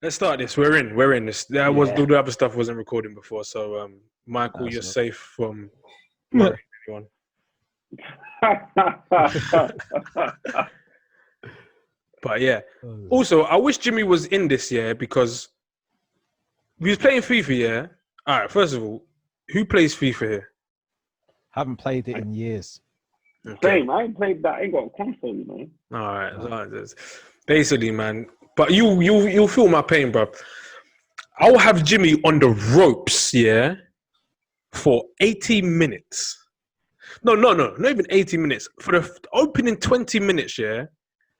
Let's start this. We're in. This. All the other stuff wasn't recording before, so Michael, you're safe from anyone. But yeah. Also, I wish Jimmy was in this year because we was playing FIFA. Yeah. All right. First of all, who plays FIFA here? Haven't played it in years. Okay. Same. I ain't played that. I ain't got a console, you know. All right. Basically, man. But you'll feel my pain, bro. I'll have Jimmy on the ropes, yeah, for 80 minutes. No, not even 80 minutes. For the opening 20 minutes, yeah,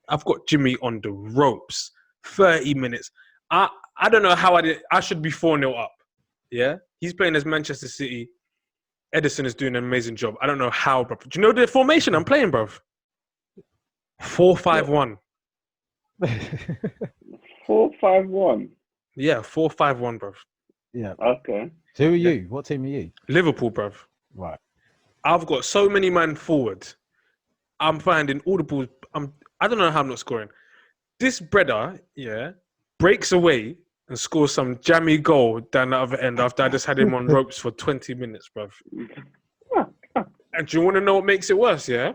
I've got Jimmy on the ropes. 30 minutes. I don't know how I should be 4-0 up, yeah? He's playing as Manchester City. Edison is doing an amazing job. I don't know how, bro. Do you know the formation I'm playing, bro? 4-5-1. 4-5-1. Yeah, 4-5-1, bruv. Yeah. Okay. Who are you? What team are you? Liverpool, bruv. Right. I've got so many man forward. I'm finding all the balls. I don't know how I'm not scoring. This brother, yeah, breaks away and scores some jammy goal down the other end after I just had him on ropes for 20 minutes, bruv. And do you want to know what makes it worse, yeah?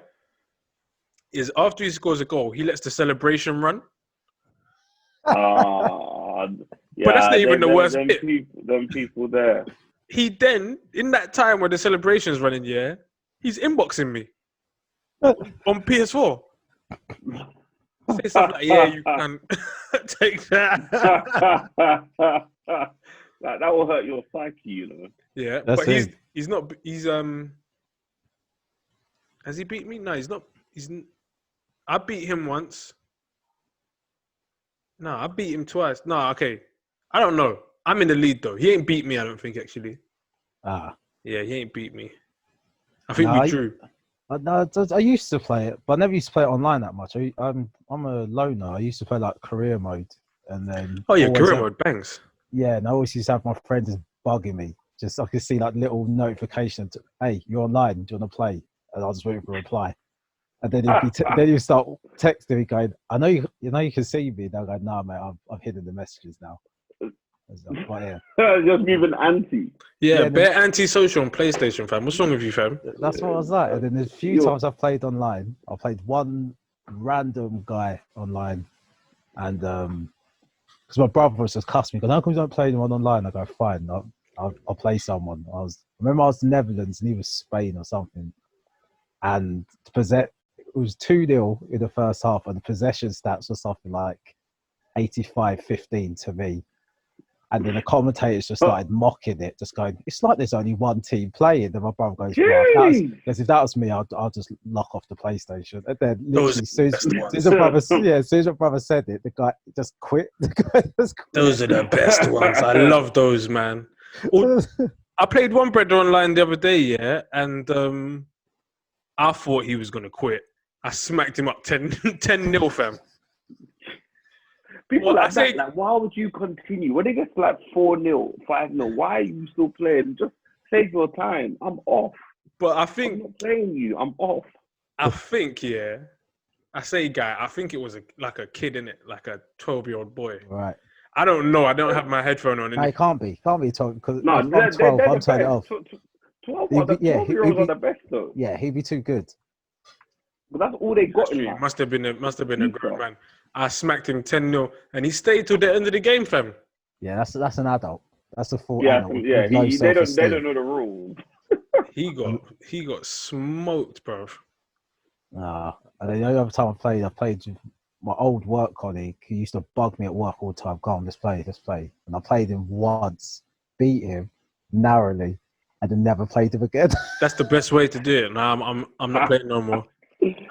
Is after he scores a goal, he lets the celebration run. Yeah, but that's not even the worst bit. Them people there. He then, in that time where the celebration's running, yeah, he's inboxing me on PS4. Say something like, yeah, you can take that. That will hurt your psyche, you know. Yeah, that's but he's not. Has he beat me? No, he's not. I beat him once. No, I beat him twice. No, okay. I don't know. I'm in the lead, though. He ain't beat me, I don't think, actually. Yeah, he ain't beat me. I think we drew. I used to play it, but I never used to play it online that much. I'm a loner. I used to play, like, career mode. And then... Oh, yeah, career mode bangs. Yeah, and I always used to have my friends bugging me. Just I could see, like, little notifications. Hey, you're online. Do you want to play? And I'll just wait for a reply. And then then you start texting me going, I know you can see me. They'll go, nah, mate, I've hidden the messages now. But yeah. Just moving anti. Yeah, bare anti-social on PlayStation, fam. What's wrong with you, fam? That's what I was like. And then there's a few times I've played online. I played one random guy online, and because my brother was just cussing me, because how come you don't play anyone online? I go, fine, I'll play someone. I remember I was in the Netherlands and he was Spain or something, and it was 2-0 in the first half, and the possession stats were something like 85-15 to me. And then the commentators just started mocking it, just going, it's like there's only one team playing. And my brother goes, well, if that was me, I'll just lock off the PlayStation. And then literally, as soon as my brother said it, the guy just quit. Those are the best ones. I love those, man. I played one brother online the other day, yeah, and I thought he was going to quit. I smacked him up 10-0, fam. People like that, like, why would you continue? When it gets like 4-0, 5-0, why are you still playing? Just save your time. I'm off. But I think... I'm not playing you. I'm off. I think, yeah. I say guy, I think it was like a kid, innit? Like a 12-year-old boy. Right. I don't know. I don't have my headphone on. No, it can't be. Can't be 12. Because no, I'm 12. I'm turning it off. 12-year-olds are the best, though. Yeah, he'd be too good. But that's all they got in life. Must have been a grown man. I smacked him 10-0, and he stayed till the end of the game, fam. Yeah, that's an adult. That's a full adult. Yeah, they don't know the rules. He got smoked, bro. And then the other time I played with my old work colleague who used to bug me at work all the time. Go on, let's play. And I played him once, beat him narrowly, and then never played him again. That's the best way to do it. Nah, I'm not playing no more.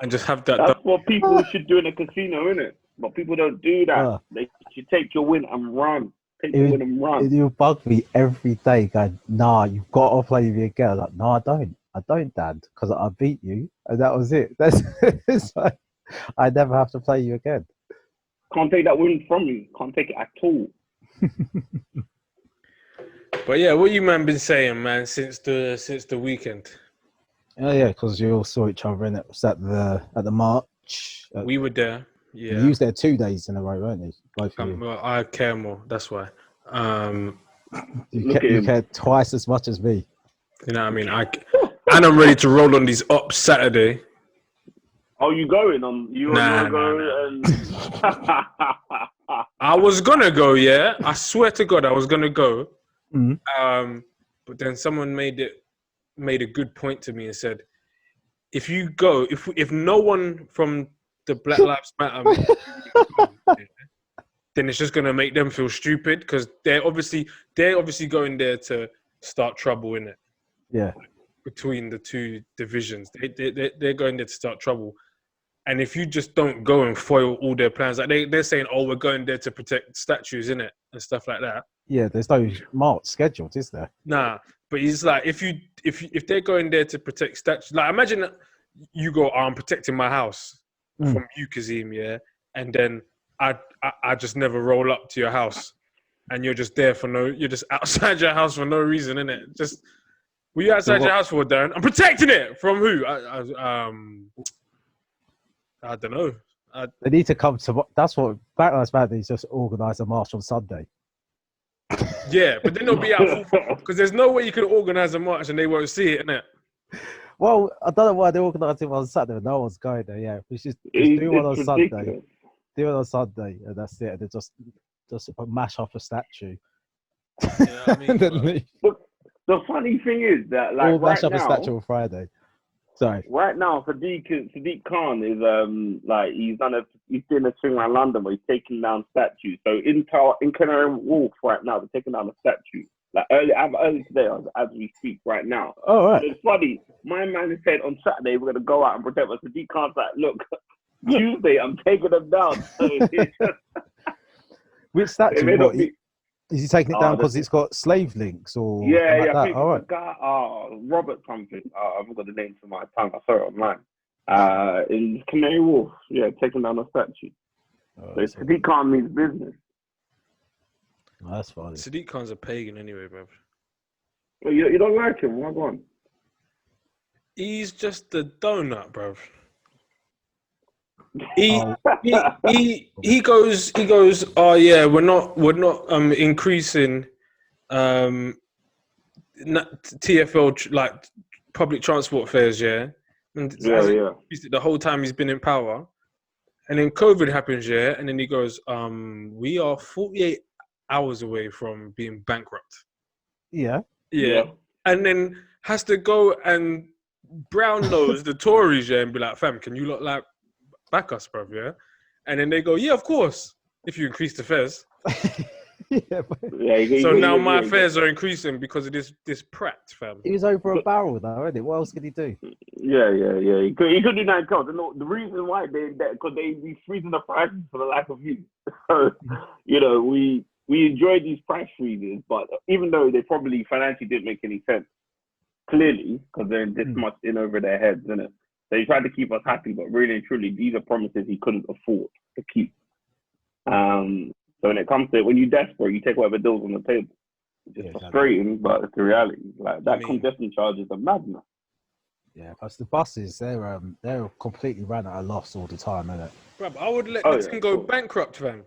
And just have that. That's what people should do in a casino, innit? But people don't do that. They should take your win and run. You bug me every day, going, nah, you've got to play me again. I'm like, no, I don't. I don't, Dad, because I beat you, and that was it. It's like, I never have to play you again. Can't take that win from you. Can't take it at all. But yeah, what you man been saying, man, since the weekend? Oh yeah, because you all saw each other, and it was at the march. We were there. Yeah, you was there 2 days in a row, weren't you? Both of you. Well, I care more. That's why. You care twice as much as me. You know what I mean? And I'm ready to roll on these ups Saturday. Oh, you going on? You Nah. go and. I was gonna go, yeah. I swear to God, I was gonna go. Mm. But then someone made a good point to me and said, if you go, if no one from the Black Lives Matter, then it's just gonna make them feel stupid because they're obviously going there to start trouble in it. Yeah. Between the two divisions, they're going there to start trouble. And if you just don't go and foil all their plans, like they're saying, oh, we're going there to protect statues, innit? And stuff like that. Yeah, there's no march scheduled, is there? Nah, but it's like if they're going there to protect statues, like imagine you go, I'm protecting my house from you, Kazeem, yeah, and then I just never roll up to your house, and you're just outside your house for no reason, innit? Just were you outside your house for, Darren? I'm protecting it from who? I don't know. They need to come to. That's what Black Lives Matter needs, just organise a march on Sunday. Yeah, but then they'll be out because there's no way you can organise a march and they won't see it, innit? Well, I don't know why they organised it on Saturday. No one's going there. Yeah, we should do one on Sunday. Do it on Sunday, and that's it. And then just mash off a statue. Yeah, I mean, but the funny thing is that or mash up a statue on Friday. Sorry. Right now, Sadiq Khan is he's doing a thing around London where he's taking down statues. So in Canary Wharf right now, they're taking down a statue. Like early today, as we speak right now. Oh, right. So it's funny. My man said on Saturday we're gonna go out and protect us. Sadiq Khan's like, look, Tuesday I'm taking them down. So which statue? Is he taking it down because it's got slave links or yeah, like I that? think All right. Robert something. I haven't got the name to my tongue. I saw it online. In Canary Wharf, yeah, taking down a statue. So Sadiq Khan means business. Oh, that's funny. Sadiq Khan's a pagan anyway, bro. Well, you don't like him? Why on? He's just a donut, bro. He goes. Oh yeah, we're not increasing TFL like public transport fares. Yeah, and the whole time he's been in power, and then COVID happens. Yeah, and then he goes, we are 48 hours away from being bankrupt. Yeah, and then has to go and brown nose the Tories, yeah, and be like, fam, can you lot like back us, bruv, yeah? And then they go, yeah, of course, if you increase the fares. So now my fares are increasing because of this prat, fam. He was over a barrel, though, isn't it? What else could he do? Yeah. He could do 9 counts. The reason why because they be freezing the prices for the lack of you. So, we enjoyed these price freezes, but even though they probably financially didn't make any sense, clearly, because they're this much in over their heads, isn't it? So he tried to keep us happy, but really and truly, these are promises he couldn't afford to keep. So when it comes to it, when you're desperate, you take whatever deals on the table. It's frustrating, but it's the reality. Like that congestion charge is a madness. Yeah, plus the buses, they're completely ran at a loss all the time, isn't it? Bro, I would let them go bankrupt, fam.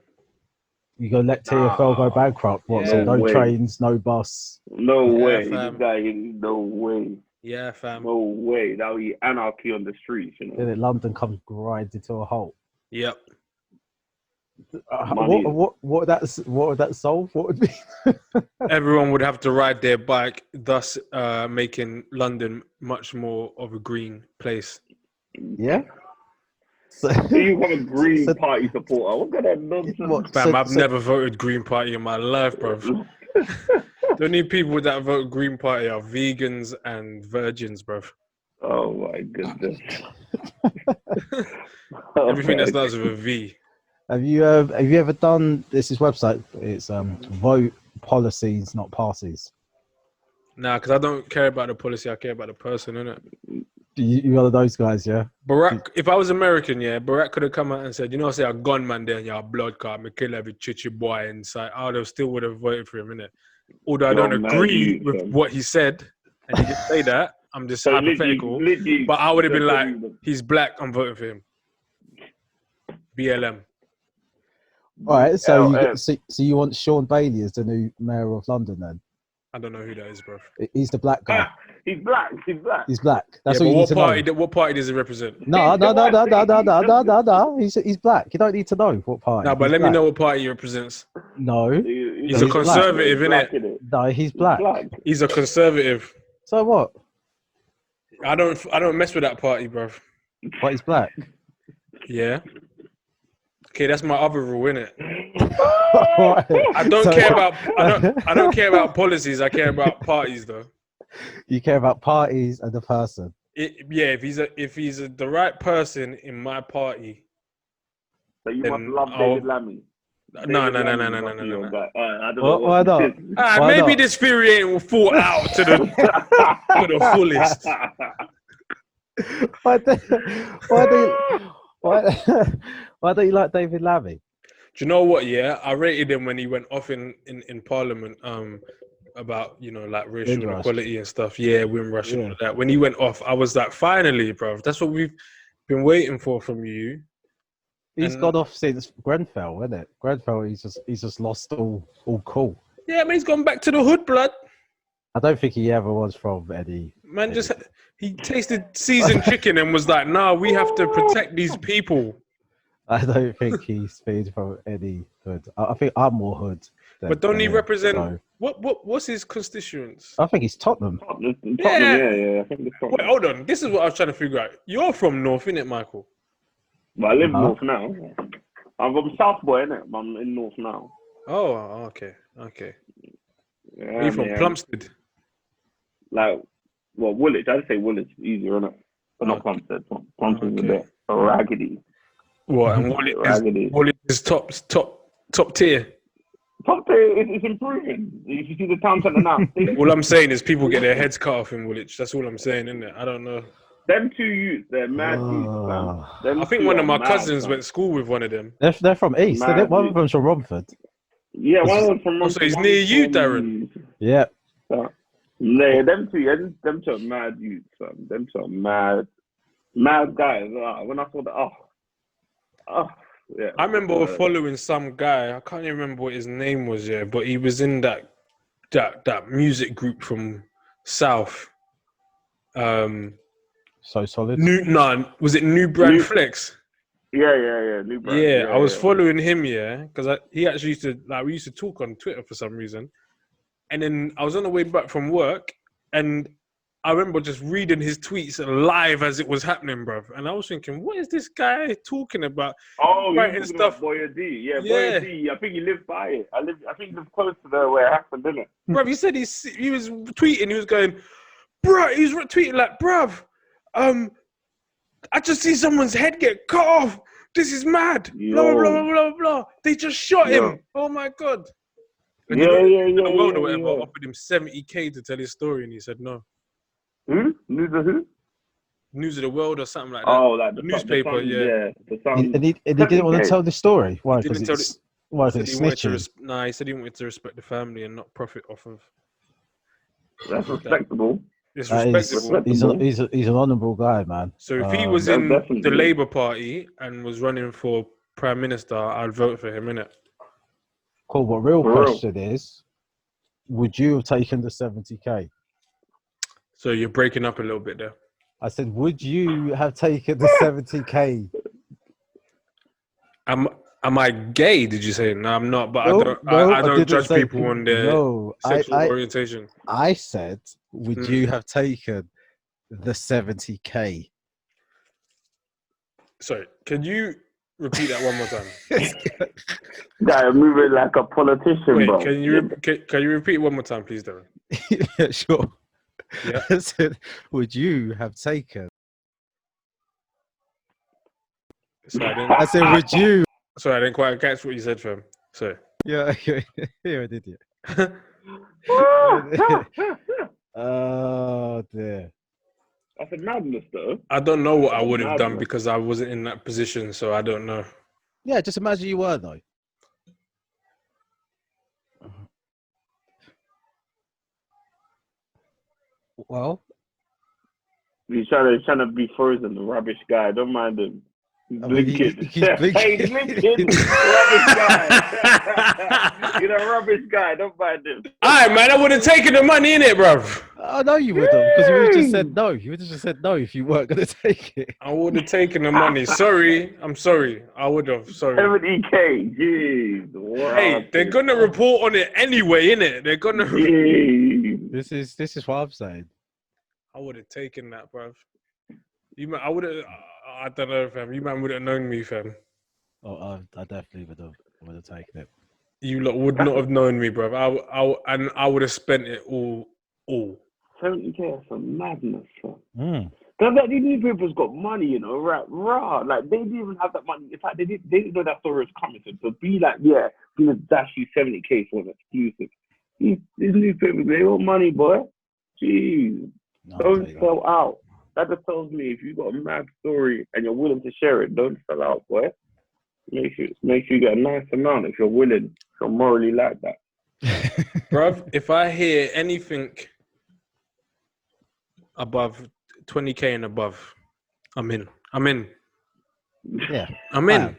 You gonna let TFL go bankrupt? What? So no trains, no bus. No way, this guy. No way. Yeah, fam. No way. That would be anarchy on the streets. Then London comes grinding to a halt. Yep. What would that solve? What would be? Everyone would have to ride their bike, thus making London much more of a green place. Yeah. So you want a Green Party supporter? What kind of nonsense? Fam, I've never voted Green Party in my life, bro. The only people that vote Green Party are vegans and virgins, bro. Oh my goodness. Everything that starts with a V. Have you ever done this website? It's vote policies, not parties. Nah, because I don't care about the policy. I care about the person, innit? You one of those guys, yeah? Barack, if I was American, yeah, Barack could have come out and said, say a gunman there in your blood card, me kill every chichi boy inside. I would have voted for him, innit? Although I don't agree with what he said, and he didn't say that. I'm just hypothetical. But I would have been like, he's black, I'm voting for him. BLM. All right, so LM. so you want Sean Bailey as the new mayor of London? Then I don't know who that is, bro. he's the black guy. He's black. He's black. He's black. That's Yeah, all but you need to know. what party does he represent? No. He's black. You don't need to know what party. No, but He's let me black. know what party he represents. No, He's a conservative, innit? no, he's black. He's a conservative. So what? I don't mess with that party, bro. But he's black. Yeah. Okay, that's my other rule, innit? Right. I don't care about policies. I care about parties, though. You care about parties and the person. If he's the right person in my party. So you must love David Lammy. No. Why not? Maybe this theory ain't thought out to the fullest. Why don't you like David Lammy? Do you know what? Yeah, I rated him when he went off in Parliament. About like racial Windrush. equality and stuff. Yeah, Windrush and all that. When he went off, I was like, finally, bro. That's what we've been waiting for from you. He's gone off since Grenfell, isn't it? Grenfell, he's just lost all cool. Yeah, man, he's gone back to the hood, blood. I don't think he ever was from Eddie. Man, he tasted seasoned chicken and was like, "Nah, we have to protect these people." I don't think he's been from any hood. I think I'm more hood. But don't he represent so. what's his constituents? I think he's Tottenham. Yeah. I think it's Wait, hold on. This is what I was trying to figure out. You're from North, innit, Michael? But I live North now. I'm from South Boy, innit? But I'm in North now. Oh, okay. Yeah, Are you from Plumstead? Like, well, Woolwich. I'd say Woolwich easier, innit? But not Plumstead. Plumstead's a bit raggedy. What? And Woolwich is top tier. Top tier is improving. You see the town centre now. All I'm saying is people get their heads cut off in Woolwich. That's all I'm saying, isn't it? I don't know. Them two youths, they're mad youths, man. I think one of my cousins went to school with one of them. They're from East. One of them's from Romford. Yeah, one of them's from Romford. So he's near you, Darren. Yeah. Yeah, them two are mad youths, man. Them two are mad guys. When I saw that, yeah. I remember following some guy. I can't even remember what his name was, but he was in that music group from South. So solid. Was it New Brand Flex? Yeah. New Brand. Yeah, I was following him, because he actually used to we used to talk on Twitter for some reason, and then I was on the way back from work, and I remember just reading his tweets live as it was happening, bruv. And I was thinking, what is this guy talking about? Oh, writing you're stuff. about Boya D. Yeah, Boya D. I think he lived by it. I think he lived close to where it happened, didn't it? Bruv, he said he was tweeting. He was going, bruh. He was tweeting like, bruv, I just see someone's head get cut off. This is mad. Blah, blah, blah, blah, blah. They just shot him. Oh, my God. And yeah. Offered him $70,000 to tell his story, and he said no. Who? News of who? News of the World or something like that. Oh, like the newspaper, And he didn't want to tell the story. Why? Because it's snitching. He said he wanted to respect the family and not profit off of. That's respectable. It's respectable. He's an honourable guy, man. So if he was in the Labour Party and was running for Prime Minister, I'd vote for him, innit? Cool. But real question is, would you have taken the 70K? So you're breaking up a little bit there. I said, would you have taken the 70K? Am I gay? Did you say? No, I'm not. But I don't judge people on their sexual orientation. I said, would you have taken the 70K? Sorry, can you repeat that one more time? Guy moving like a politician, Wait, bro. Can you repeat one more time, please, Darren? Yeah, sure. Yeah. I said, would you have taken? I said, would you? Sorry, I didn't quite catch what you said, fam. Sorry. Yeah, you're an idiot. Oh dear. That's a madness, though. I don't know what I would have done because I wasn't in that position, so I don't know. Yeah, just imagine you were though. Well, He's trying to be frozen, the rubbish guy. Don't mind him. Blinking. He's blinking. Hey, blinking. Rubbish guy. You're a rubbish guy. Don't buy this. Alright, man, I would have taken the money in it, bruv. I know you would have, because you would have just said no. You would have just said no if you weren't going to take it. I would have taken the money. Sorry. I'm sorry. I would have. Sorry. 70K. Jeez. Wow. Hey, they're going to report on it anyway, innit? They're going to... Jeez. This is what I'm saying. I would have taken that, bruv. I would have... I don't know, fam. You man would have known me, fam. Oh, I definitely would have taken it. You lot would not have known me, bruv. I would have spent it all. 70K is some madness, fam. Mm. Because like, these newspapers got money, you know, right? Raw. Like, they didn't even have that money. In fact, they didn't know that story was coming. So to be like, yeah, we're going to dash you 70K for an exclusive. These newspapers, they want money, boy. Jeez. No, Don't sell out. That just tells me if you got a mad story and you're willing to share it, don't sell out, boy. Make sure you get a nice amount if you're willing, if you're morally like that. Bruv, if I hear anything above 20K and above, I'm in. Yeah. I'm in.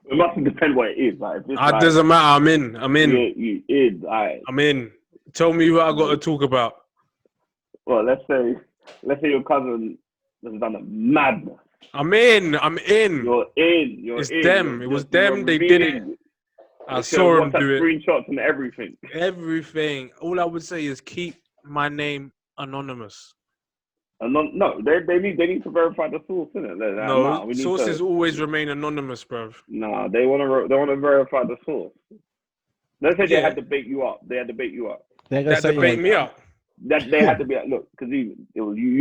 It must depend what it is. Like, It doesn't matter. I'm in. You in, alright. I'm in. Tell me what I got to talk about. Well, let's say your cousin has done a madness. I'm in. You're in. It's them. It was them. They did it. I saw them do it. Screenshots and everything. Everything. All I would say is keep my name anonymous. No, they need to verify the source, innit? No, sources always remain anonymous, bruv. Nah, they want to verify the source. Let's say they had to bait you up. They're going They to had say to bait me up. That they had to be like, look, because you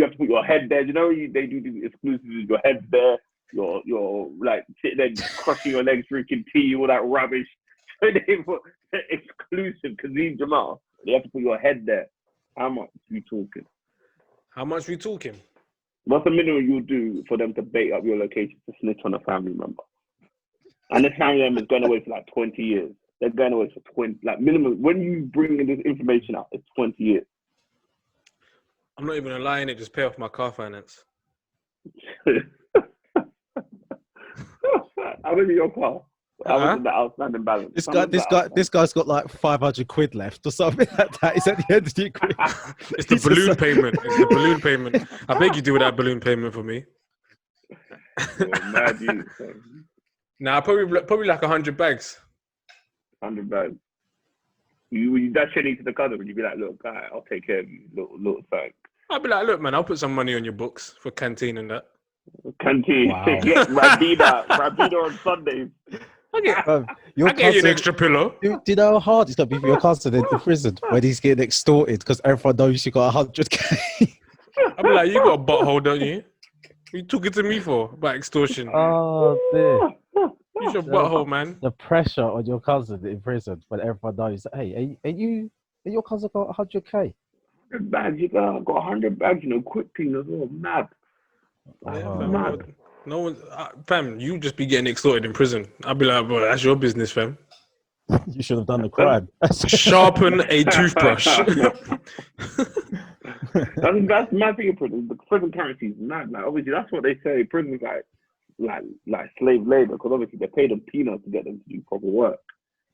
have to put your head there. You know, they do the exclusives. Your head's there. You're like sitting there crushing your legs, drinking tea, all that rubbish. So they put exclusive Kazeem Jamal. They have to put your head there. How much we talking? What's the minimum you'll do for them to bait up your location to snitch on a family member? And this family member is going away for like 20 years. They're going away for 20, like minimum. When you bring this information out, it's 20 years. I'm not even lying. It just pay off my car finance. How many your car? I was in the outstanding balance. This guy's got like 500 quid left or something like that. He's at the end of the agreement. It's the balloon payment. It's the balloon payment. I beg you do that balloon payment for me. Mad you. Nah, probably like 100 bags. 100 bags. You dash it into the cousin, would you be like, look, guy, I'll take care of you, little thing. I'll be like, look, man, I'll put some money on your books for canteen and that. Canteen. Wow. Get Rabida on Sundays. I get you an extra pillow. Do you know how hard it's going to be for your cousin in the prison when he's getting extorted because everyone knows you got 100K? I'll be like, you got a butthole, don't you? What you talking to me for about extortion? Oh, dear. Use your butthole, man. The pressure on your cousin in prison when everyone knows, hey, your cousin got 100K? 100 bags, you got 100 bags, quick thing as well, mad. Mad. No one, fam, you just be getting extorted in prison. I'll be like, bro, that's your business, fam. You should have done the crime. Sharpen a toothbrush. That's my thing in prison. The prison currency is mad. Like, obviously, that's what they say. Prison's like slave labor, because obviously they pay them peanuts to get them to do proper work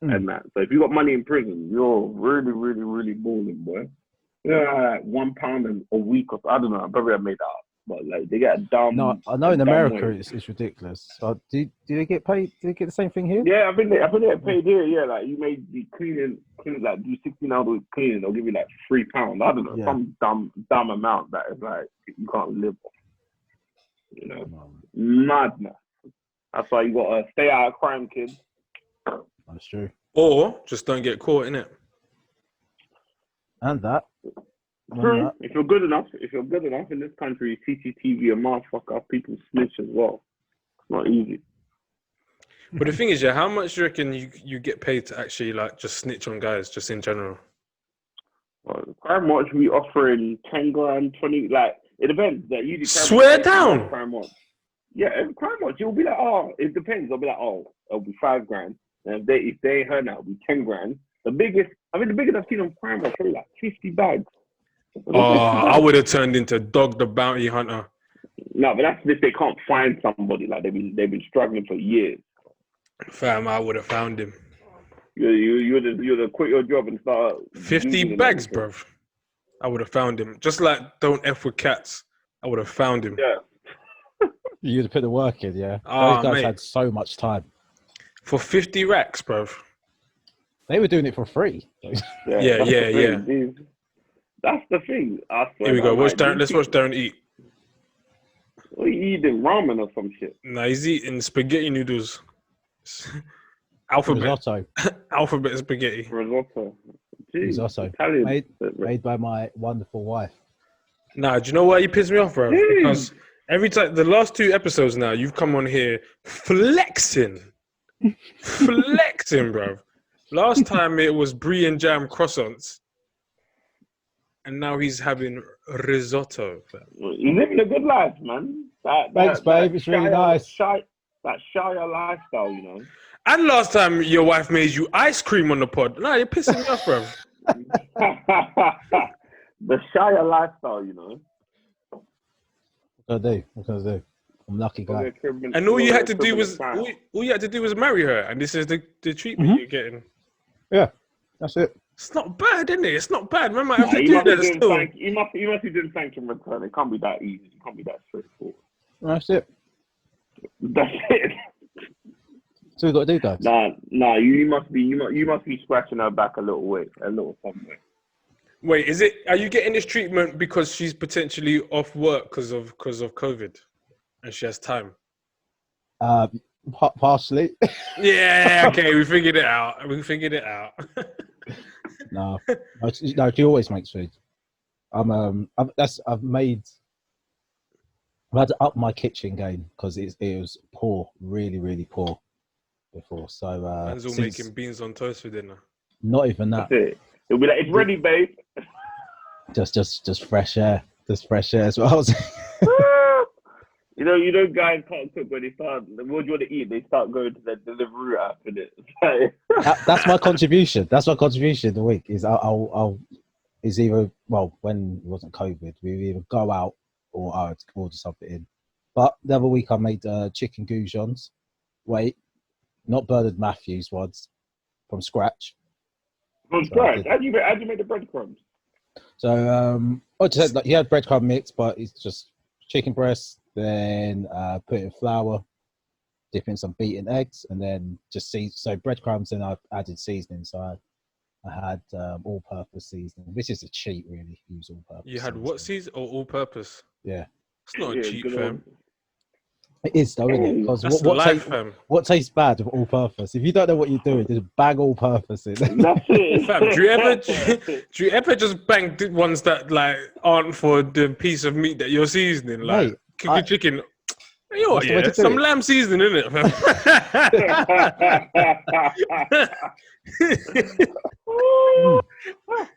and that. So if you got money in prison, you're really, really, really balling, boy. Yeah, like £1 a week or I don't know. I probably have made that up, but like they get a dumb. No, I know in America it's ridiculous. So do they get paid? Do they get the same thing here? Yeah, I think they get paid here. Yeah, like you may be cleaning like do 16 hours a week cleaning, they'll give you like £3. I don't know, some dumb amount that is like you can't live off. Madness. That's why you gotta stay out of crime, kids. That's true. Or just don't get caught in it. And that. True. If you're good enough in this country, CCTV and motherfucker, people snitch as well. It's not easy. But the thing is, how much do you reckon you get paid to actually like just snitch on guys, just in general? Well, Crime Watch, we offering 10 grand, 20, like, it depends. Like, usually swear down. Crime Watch. Yeah, Crime Watch, you'll be like, oh, it depends. They'll be like, oh, it'll be 5 grand. And if they ain't heard now, it'll be 10 grand. The biggest I've seen on Crime Watch, probably like 50 bags. Oh, I would have turned into Dog the Bounty Hunter. No, but that's if they can't find somebody. Like they've been struggling for years. Fam, I would have found him. You'd have quit your job and start 50 Googling bags, everything. bruv. I would have found him. Just like don't F with cats. I would have found him. Yeah. You'd have put the work in, yeah. Ah, Those guys mate. had so much time. For 50 racks, bruv. They were doing it for free. Yeah, that's yeah, the thing. These- That's the thing. I swear. Here we go. Like, Let's watch Darren eat. What are you eating? Ramen or some shit? Nah, he's eating spaghetti noodles. Alphabet. Risotto. Alphabet spaghetti. Risotto. Jeez, Risotto. Italian. Made by my wonderful wife. Nah, do you know why you piss me off, bro? Jeez. Because every time, the last 2 episodes now, you've come on here flexing. Flexing, bro. Last time it was brie and jam croissants. And now he's having risotto. You're living a good life, man. Thanks, babe. It's really nice. That Shire lifestyle, you know. And last time your wife made you ice cream on the pod. Nah, you're pissing me off, bro. The Shire lifestyle, you know. What can I do? I'm a lucky guy. And all you had to do was marry her, and this is the treatment you're getting. Yeah, that's it. It's not bad, is it? It's not bad. Man might have to You do must be that doing still. you must be doing sanction return. It can't be that easy. It can't be that straightforward. That's it. That's it. So we got to do, guys. Nah. You must be scratching her back a little somewhere. Wait, are you getting this treatment because she's potentially off work because of COVID, and she has time? Partially. Yeah, okay, we figured it out. No, she always makes food. I've had to up my kitchen game because it was poor, really, really poor before. So Man's all making beans on toast for dinner. Not even that. That's it. It'll be like, it's ready, babe. Just fresh air. Just fresh air as well. You know, guys can't cook when they start. What do you want to eat? They start going to the delivery app, and That's my contribution. That's my contribution of the week. Is I'll is either when it wasn't COVID, we would either go out or I would order something in. But the other week I made chicken goujons. Wait, not Bernard Matthews ones from scratch. From scratch? How'd you make the breadcrumbs? So I just said, like, he had breadcrumb mix, but it's just chicken breast. Then put in flour, dip in some beaten eggs, and then just so breadcrumbs. And I added seasoning. So I had all-purpose seasoning, which is a cheat, really. Use all-purpose. You had what season or all-purpose? Yeah, it's not a cheat, fam. it is though, isn't it? Because what tastes bad of all-purpose? If you don't know what you're doing, just bang all-purpose in. That's it. Fam, do you ever just bang ones that like aren't for the piece of meat that you're seasoning, like? Mate, Chicken. Some lamb seasoning in it.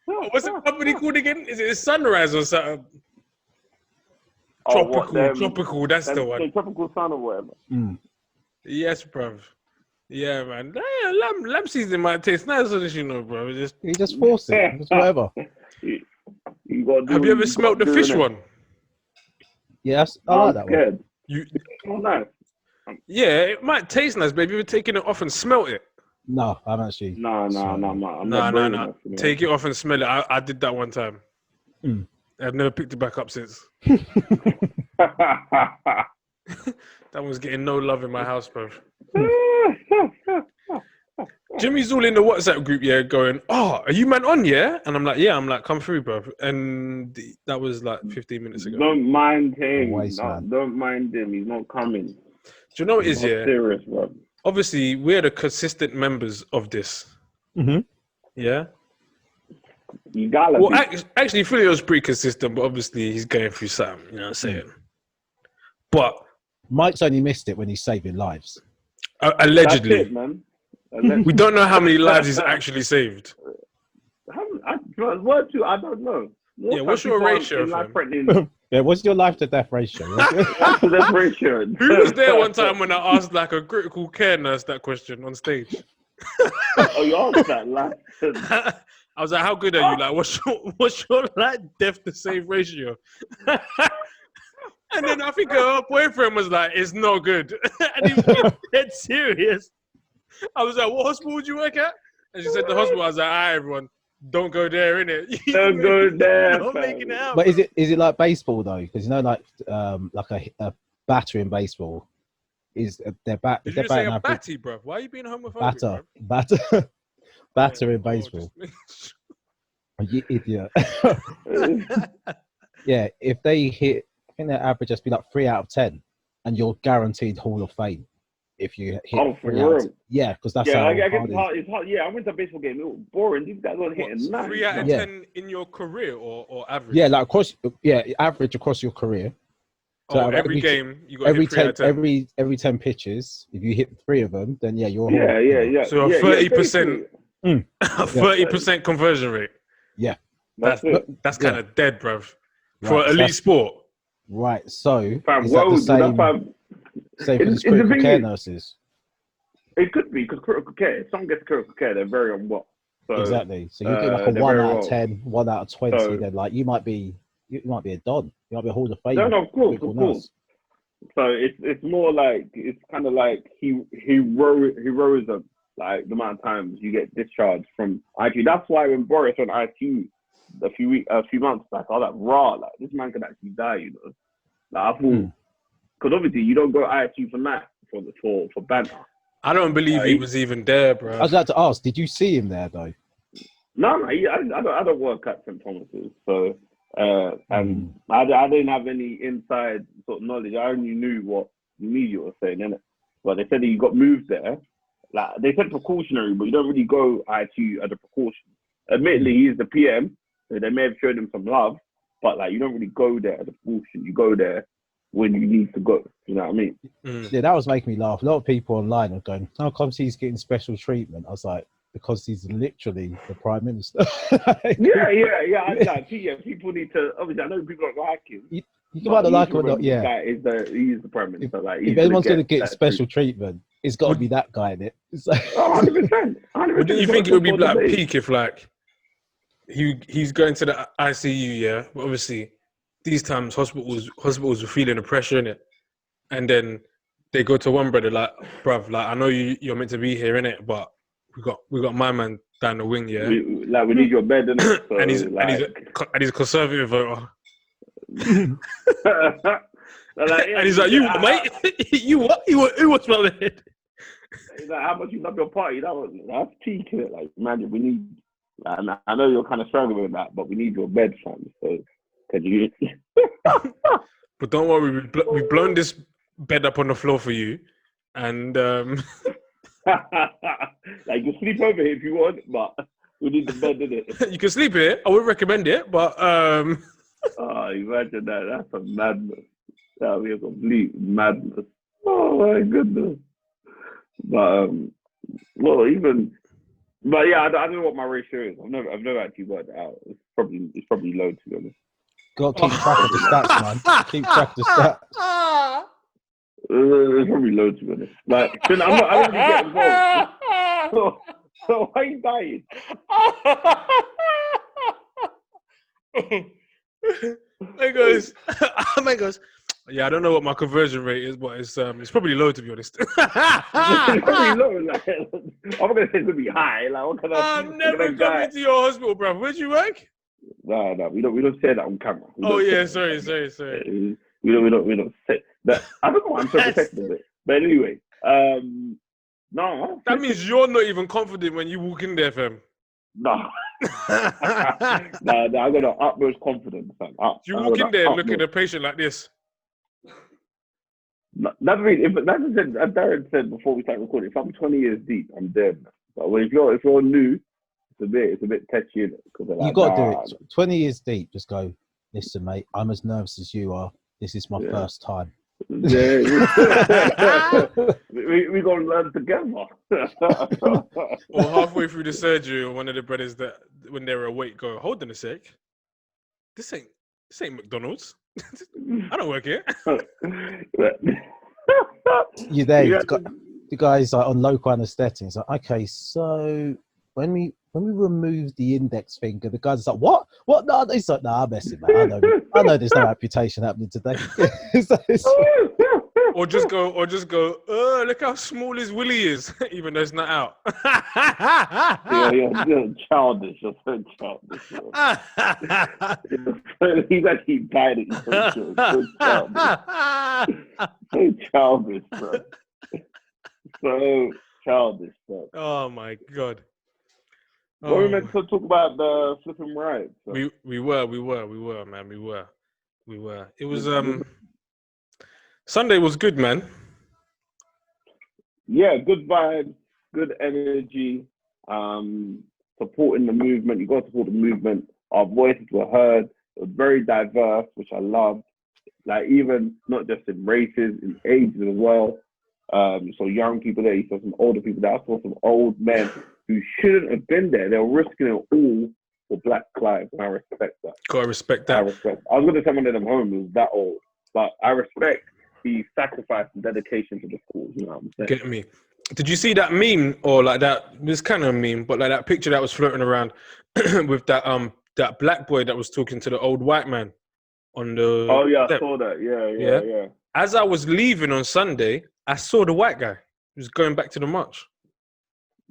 What's the company called again? Is it Sunrise or something? Tropical. That's the one. Tropical Sun or whatever. Yes, bruv. Yeah, man. Yeah, lamb seasoning might taste nice, you know, bro. You just force it. Just whatever. Have you ever smelt the fish one? Yes, I like that one. Nice. Yeah, it might taste nice, but have you ever taken it off and smelt it? No, I'm actually. No. No. Take it off and smell it. I did that one time. I've never picked it back up since. That one's getting no love in my house, bro. Jimmy's all in the WhatsApp group, yeah, going, "Oh, are you man on, yeah?" And I'm like, "Yeah." I'm like, "Come through, bro." And that was like 15 minutes ago. Don't mind him. Man. Don't mind him. He's not coming. Do you know what it is, yeah? Serious, bro. Obviously, we're the consistent members of this. Mm-hmm. Yeah. You gotta. Well, actually, Filio's pretty consistent, but obviously he's going through something. You know what I'm saying? But Mike's only missed it when he's saving lives. Allegedly, that's it, man. We don't know how many lives he's actually saved. I don't know. Yeah, what's your ratio? Yeah, what's your life to death ratio? Death ratio. Who was there one time when I asked like a critical care nurse that question on stage? Oh, you asked that, like. I was like, "How good are you? Like, what's your like death to save ratio?" And then I think her boyfriend was like, "It's no good," and he was dead serious. I was like, "What hospital would you work at?" And she said, "The hospital." I was like, "All right, everyone, don't go there, innit? Don't go there, Not fam. making it out." But is it like baseball though? Because you know, like a batter in baseball is they're Did you just say batting a average. batty, bro? Why are you being homophobic, bro? Batter in Oh, baseball. just- You idiot. Yeah, if they hit, I think their average has to be like 3 out of 10, and you're guaranteed Hall of Fame if you hit Oh, for 3 out of 10. real? Yeah, because that's Yeah, how I guess hard it is. it's hard. Yeah, I went to a baseball game. It was boring. These guys weren't hitting What, nothing. 3 out of Yeah. 10 in your career or average? Yeah, like average across your career. So Oh, every game you got every hit 3 out of 10. every 10 pitches, if you hit 3 of them, then yeah, you're a Yeah, Hall of yeah, Famer. yeah. So a yeah, 30%, basically. 30% conversion rate. Yeah. That's it. That's Yeah. kind of dead, bruv. For Right, so elite that's- sport. Right, so Fam, is that the that's same fam. for It's these the critical thing care is- nurses? It could be because critical care. If someone gets critical care, they're very unwell. So, Exactly. So you get like a they're 1 very out of well. 10, 1 out of 20, So- then like you might be a don. You might be a Hall of Fame. No, of course, critical of course. nurse. So it's more like it's kind of like heroism, like the amount of times you get discharged from ICU. That's why when Boris went ICU a few months back, I was like, raw, like this man could actually die, you know. Like I thought, because obviously you don't go ICU for that for banter. I don't believe he was even there, bro. I was about to ask, did you see him there though? No, I don't work at St. Thomas's, so and I didn't have any inside sort of knowledge. I only knew what the media was saying, innit? But they said that you got moved there. Like they said precautionary, but you don't really go ITU as a precaution. Admittedly, he's the PM, so they may have showed him some love, but like you don't really go there as a precaution. You go there when you need to go. You know what I mean? Yeah, that was making me laugh. A lot of people online are going, "How come he's getting special treatment?" I was like, because he's literally the Prime Minister. Yeah. People need to. Obviously, I know people don't like him. You can either like him or not. Yeah. He's the Prime Minister. If anyone's going to get special treatment, it's got to be that guy in it. It's like, 100%. Wouldn't you think it would be like peak if like he's going to the ICU, yeah? But obviously, these times hospitals are feeling the pressure in it, and then they go to one brother like, bruv, like I know you're meant to be here in it, but we got my man down the wing, yeah. We need your bed, innit? So, and he's a conservative voter. and he's like, you what, mate? You what? Who was my head? He's like, how much you love your party? That's peak, innit? Like, imagine we need. And I know you're kind of struggling with that, but we need your bed, fam. So, can you? But don't worry, we've blown this bed up on the floor for you, and like you can sleep over here if you want, but we need the bed in it. You can sleep here. I would recommend it, but Oh, imagine that. That's a madness. That would be a complete madness. Oh my goodness. But but yeah, I don't know what my ratio is. I've never actually worked it out. It's probably low, to be honest. got to keep track of the stats, man. Keep track of the stats. It's probably low, to be honest. Like, I don't really get involved. So why are you dying? Man goes, yeah, I don't know what my conversion rate is, but it's probably low, to be honest. It's probably low. Like, I'm gonna say it's gonna be high. Like, what kind of? I'm never coming to your hospital, bro. Where'd you work? No, we don't say that on camera. Sorry. We don't say that. I don't know why I'm so protective of it. But anyway, no. That means you're not even confident when you walk in there, fam. No. I got the utmost confidence, fam. You walk in there and look at the patient like this. That's as Darran said before we start recording. If I'm 20 years deep, I'm dead. But if you're new, it's a bit touchy, innit? Like, You got to do it. 20 years deep, just go, listen, mate, I'm as nervous as you are. This is my first time. Yeah. we gonna learn together. Or halfway through the surgery, or one of the brothers that when they're awake go, hold on a sec. This ain't McDonald's. I don't work here. You're there. The guy's like on local anaesthetic. He's like, okay, so when we removed the index finger, the guy's like, what? No, it's like, nah, I'm messing, man. I know there's no amputation happening today. Or just go, look how small his willy is, even though it's not out. You're childish. You're so childish. He's actually died it. So childish, bro. So childish, bro. Oh my god. What we meant to talk about the flipping rides. So. We were, man. We were. It was Sunday was good, man. Yeah, good vibes, good energy, supporting the movement. You got to support the movement. Our voices were heard. It was very diverse, which I loved. Like, even not just in races, in ages as well. So young people there, you saw some older people there. I saw some old men who shouldn't have been there. They were risking it all for Black lives, and I respect that. Gotta respect that. I was going to tell one of them home who was that old, but I respect the sacrifice and dedication to the cause. You know what I'm saying? Get me? Did you see that meme, or like that? This kind of meme, but like that picture that was floating around with that black boy that was talking to the old white man on the. Oh yeah, step. I saw that. Yeah. As I was leaving on Sunday, I saw the white guy who was going back to the march.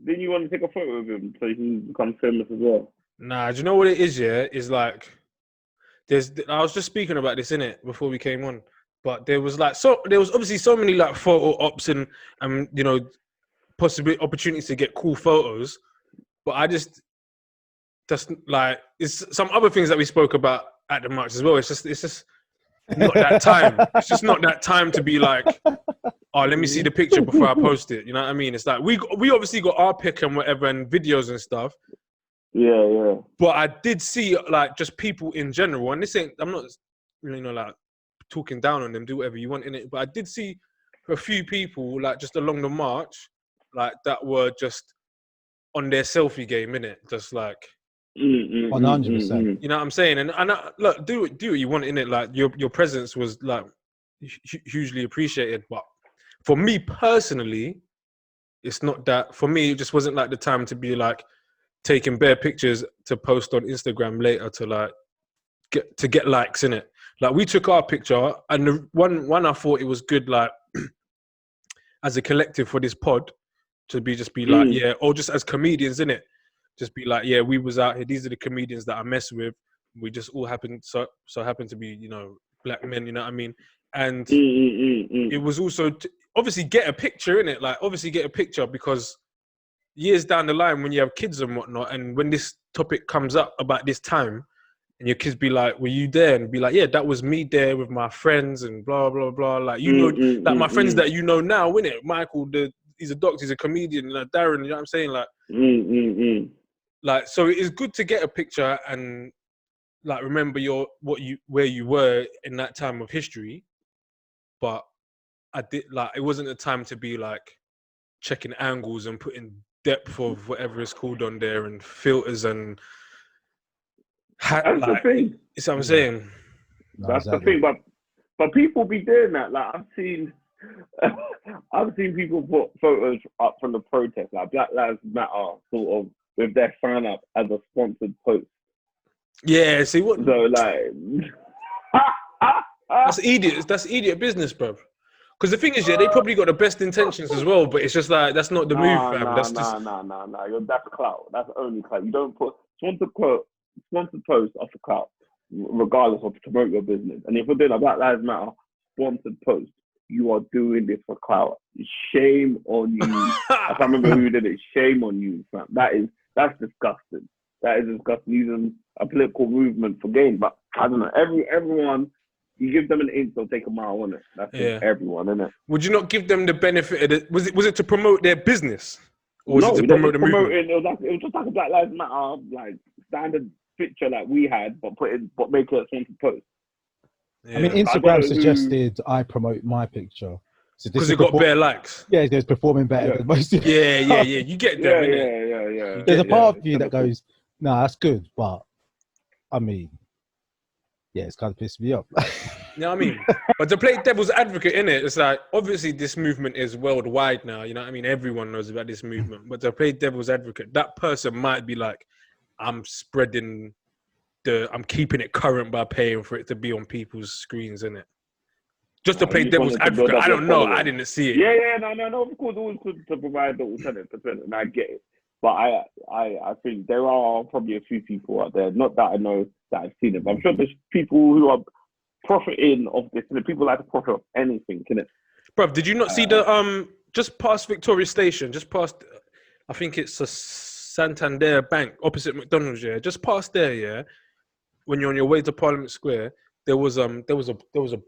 Didn't you want to take a photo of him so he can become famous as well? Nah, do you know what it is? Yeah, is like I was just speaking about this innit before we came on, but there was obviously so many like photo ops and you know, possibly opportunities to get cool photos, but I just like it's some other things that we spoke about at the march as well. It's just not that time. It's just not that time to be like, oh, let me see the picture before I post it. You know what I mean? It's like we obviously got our pick and whatever and videos and stuff. Yeah. But I did see like just people in general, and this ain't. I'm not, you know, like talking down on them. Do whatever you want in it. But I did see a few people like just along the march, like that were just on their selfie game, innit? Just like 100%. You know what I'm saying? And look, do what you want in it. Like your presence was like hugely appreciated. But for me personally, it's not that. For me, it just wasn't like the time to be like taking bare pictures to post on Instagram later to like get likes in it. Like we took our picture, and the one I thought it was good, like as a collective for this pod to be like yeah, or just as comedians in it. Just be like, yeah, we was out here. These are the comedians that I mess with. We just all happen to be, you know, Black men. You know what I mean? And it was also obviously get a picture in it. Like obviously get a picture because years down the line when you have kids and whatnot, and when this topic comes up about this time, and your kids be like, "Were you there?" and be like, "Yeah, that was me there with my friends and blah blah blah." Like you know, like my friends that you know now, innit? Michael, he's a doctor, he's a comedian. Like Darran, you know what I'm saying? Like. Like, so it is good to get a picture and like remember where you were in that time of history, but I did like it wasn't a time to be like checking angles and putting depth of whatever it's called on there and filters and that's the thing. It's what I'm saying. That's the thing, but people be doing that. Like I've seen people put photos up from the protest, like Black Lives Matter, sort of. With their sign up as a sponsored post. Yeah, see what? So like, that's idiot. That's idiot business, bro. Because the thing is, yeah, they probably got the best intentions as well, but it's just like that's not the move, fam. That's clout. That's only clout. You don't put sponsored post off the clout, regardless of to promote your business. And if we're doing a Black Lives Matter sponsored post, you are doing this for clout. Shame on you. I can't remember who did it. Shame on you, fam. That's disgusting. That is disgusting. Using a political movement for gain. But I don't know. Everyone, you give them an inch, they'll take a mile on it. That's everyone, isn't it? Would you not give them the benefit of it? Was it to promote their business? Or was it to promote the movement? It was just like a Black Lives Matter, like standard picture like we had, but make it a sponsored post. Yeah. I mean, Instagram suggested I promote my picture. Because it got bare likes. Yeah, it's performing better than most. Yeah. You get them, yeah. There's a part of you that goes, "No, that's good," but I mean, yeah, it's kind of pissed me off. You know what I mean? But to play devil's advocate in it, it's like obviously this movement is worldwide now. You know what I mean? Everyone knows about this movement. But to play devil's advocate, that person might be like, I'm keeping it current by paying for it to be on people's screens, innit? Just to play devil's advocate. I don't know. I didn't see it. Yeah, no. Of course, always good to provide the alternative, and I get it. But I think there are probably a few people out there, not that I know that I've seen it, but I'm sure there's people who are profiting of this, and people like to profit of anything, innit? Bruv, did you not see the just past Victoria Station, just past, I think it's a Santander Bank opposite McDonald's, yeah, just past there, yeah. When you're on your way to Parliament Square, there was a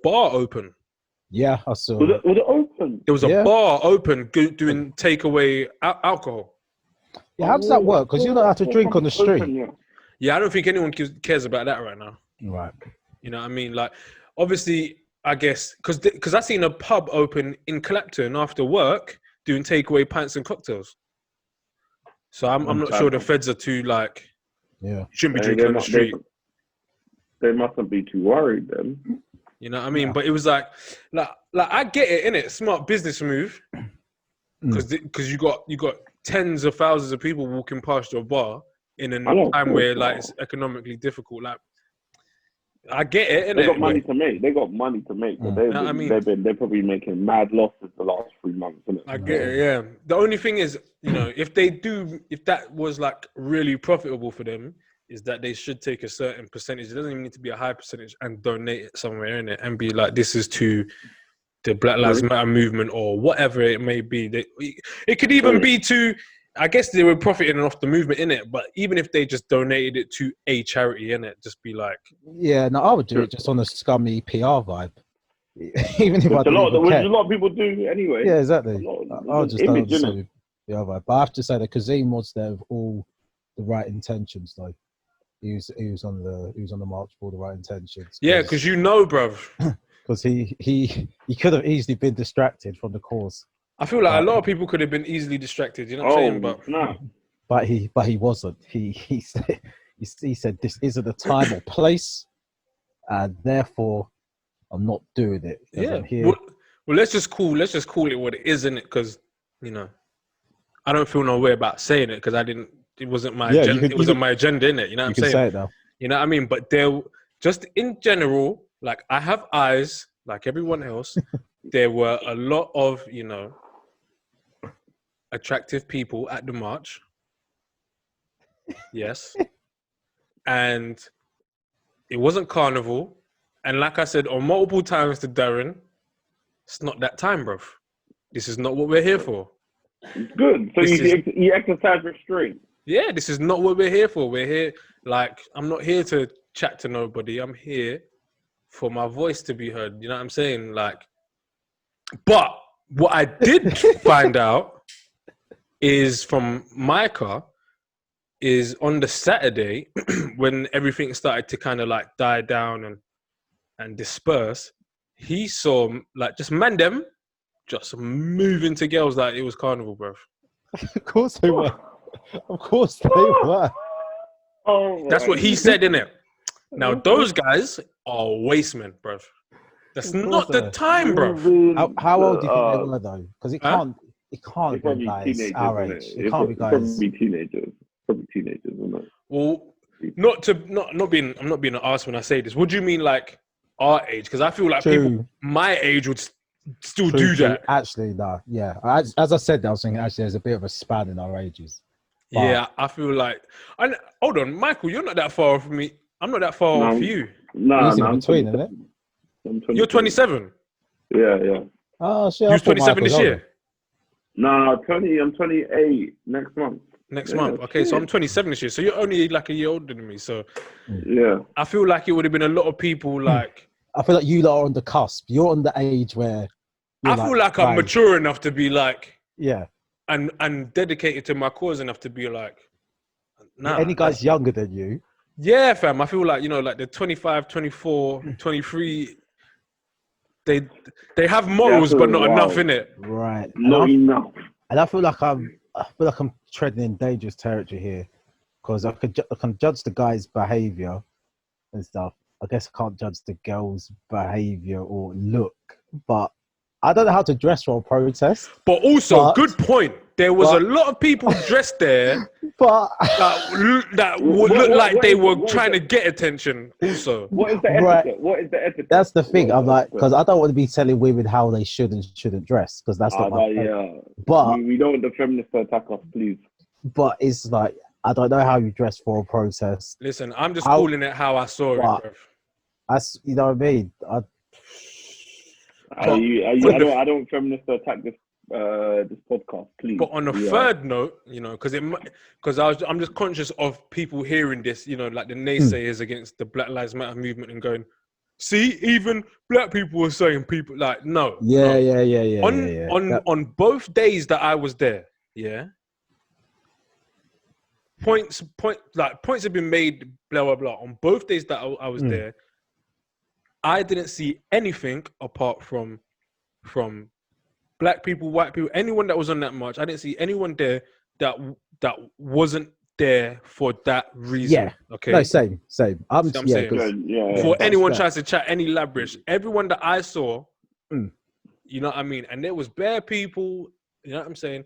bar open. Yeah, I saw. Was it open? There was a bar open doing takeaway alcohol. Yeah, how does that work? Because you don't have to drink on the street. Yeah, I don't think anyone cares about that right now. Right. You know what I mean? Like, obviously, I guess, because I seen a pub open in Clapton after work doing takeaway pints and cocktails. So I'm not sure the feds are too, like, shouldn't be drinking on the street. They mustn't be too worried then. You know what I mean? But it was like I get it, innit? Smart business move. Because you got tens of thousands of people walking past your bar in a time where like it's economically difficult. Like, I get it, innit? They got money to make. But they're probably making mad losses the last 3 months, innit? I get it, yeah. The only thing is, you know, if that was like really profitable for them, is that they should take a certain percentage. It doesn't even need to be a high percentage and donate it somewhere in it and be like, this is to the Black Lives Matter movement or whatever it may be. It could even be to, I guess they were profiting off the movement in it, but even if they just donated it to a charity in it, just be like, yeah, no, I would do it just on a scummy PR vibe. Even if which a lot of people do anyway. Yeah, exactly. I would just do it on a PR vibe. But I have to say that Kazeem was there with all the right intentions, though. He was on the march for the right intentions. Yeah, because you know, bruv. Because he could have easily been distracted from the cause. I feel like a lot of people could have been easily distracted. You know what I'm saying? But he wasn't. He said this isn't the time or place, and therefore I'm not doing it. Yeah. Well, let's just call it what it is, innit? Because you know, I don't feel no way about saying it because it wasn't my agenda. It wasn't my agenda, innit? You know what I'm saying? Say it now. You know what I mean? But there, just in general, like I have eyes, like everyone else. There were a lot of, you know, attractive people at the march. Yes. And it wasn't carnival. And like I said on multiple times to Darran, it's not that time, bruv. This is not what we're here for. Good. So you exercise restraint. Yeah, this is not what we're here for. We're here, like, I'm not here to chat to nobody. I'm here for my voice to be heard. You know what I'm saying? Like, but what I did find out is from Micah is on the Saturday when everything started to kind of like die down and disperse, he saw like just them just moving to girls like it was carnival, bro. Of course they were. Of course they were. Oh, that's what he said, innit? Now those guys are wastemen, bro. That's not the time, bro. How old do you think they were though? Because it can't be guys our age. It can't be guys. Probably teenagers. Probably teenagers, isn't it? Well, I'm not being an arse when I say this. What do you mean, like our age? Because I feel like people my age would still do that. Actually, no, yeah. As I said, I was thinking actually there's a bit of a span in our ages. But yeah, I feel like. Hold on, Michael, you're not that far from me. I'm not that far off you. No, in between, isn't it? You're 27. Yeah. Oh shit! You're 27 this year. No, I'm 28 next month. Next month. Okay, so I'm 27 this year. So you're only like a year older than me. So yeah, I feel like it would have been a lot of people like. I feel like you lot are on the cusp. You're on the age where. I feel like I'm mature enough to be like. Yeah. And dedicated to my cause enough to be like. Nah. Any guys younger than you? Yeah, fam. I feel like, you know, like the 25, 24, 23. They have morals, but not enough in it. Right. Not enough. And I feel like I'm treading in dangerous territory here, because I can judge the guy's behaviour and stuff, I guess I can't judge the girl's behavior or look, but I don't know how to dress for a protest. But also, But- good point. There was a lot of people dressed there But that What- looked what- like what they is it? were What is trying to it? get attention. Also, What is the Right. etiquette? What is the etiquette? that's the thing. What I'm is like, the because I don't want to be telling women how they should and shouldn't dress, because that's not my place. yeah. But We don't want the feminists to attack us, please. but it's like, I don't know how you dress for a protest. listen, I'm just How- calling it how I saw it, What? bruv. That's, you know what I mean. I don't feminists to attack this podcast, please. But on a third note, you know, because I'm just conscious of people hearing this, you know, like the naysayers against the Black Lives Matter movement and going, see, even black people were saying people like no. Yeah. On both days that I was there, yeah. Points have been made, blah blah blah. On both days that I was there, I didn't see anything apart from black people, white people, anyone that was on that march. I didn't see anyone there that wasn't there for that reason. Yeah. Okay. No, same. I'm See what I'm yeah, saying? 'cause- Before that's anyone fair. tries to chat any labrish, everyone that I saw, Mm. you know what I mean? And there was bare people, you know what I'm saying?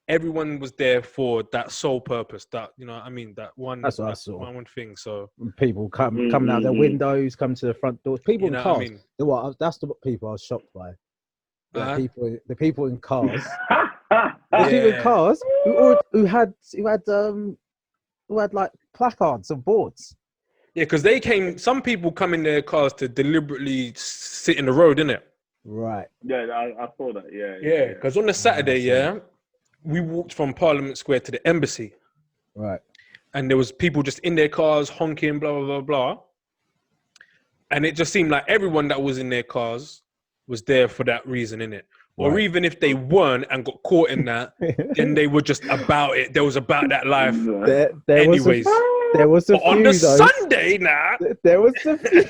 Everyone was there for that sole purpose, that, you know what I mean? That one, That's what I saw. one thing. So, People coming out their windows, come to the front doors. People you know in what I cars. mean? You know what? That's the people I was shocked by. Uh-huh. The people in cars. Yeah. The people in cars who had like placards and boards. Yeah, because some people come in their cars to deliberately sit in the road, innit? Right. Yeah, I saw that. Yeah. Yeah, because on the Saturday, we walked from Parliament Square to the embassy. Right. And there was people just in their cars honking, blah, blah, blah, blah. And it just seemed like everyone that was in their cars was there for that reason, innit? Or Right. even if they weren't and got caught in that, then they were just about it. They was about that life. There Anyways. was a But on few the though. Sunday now. There was a few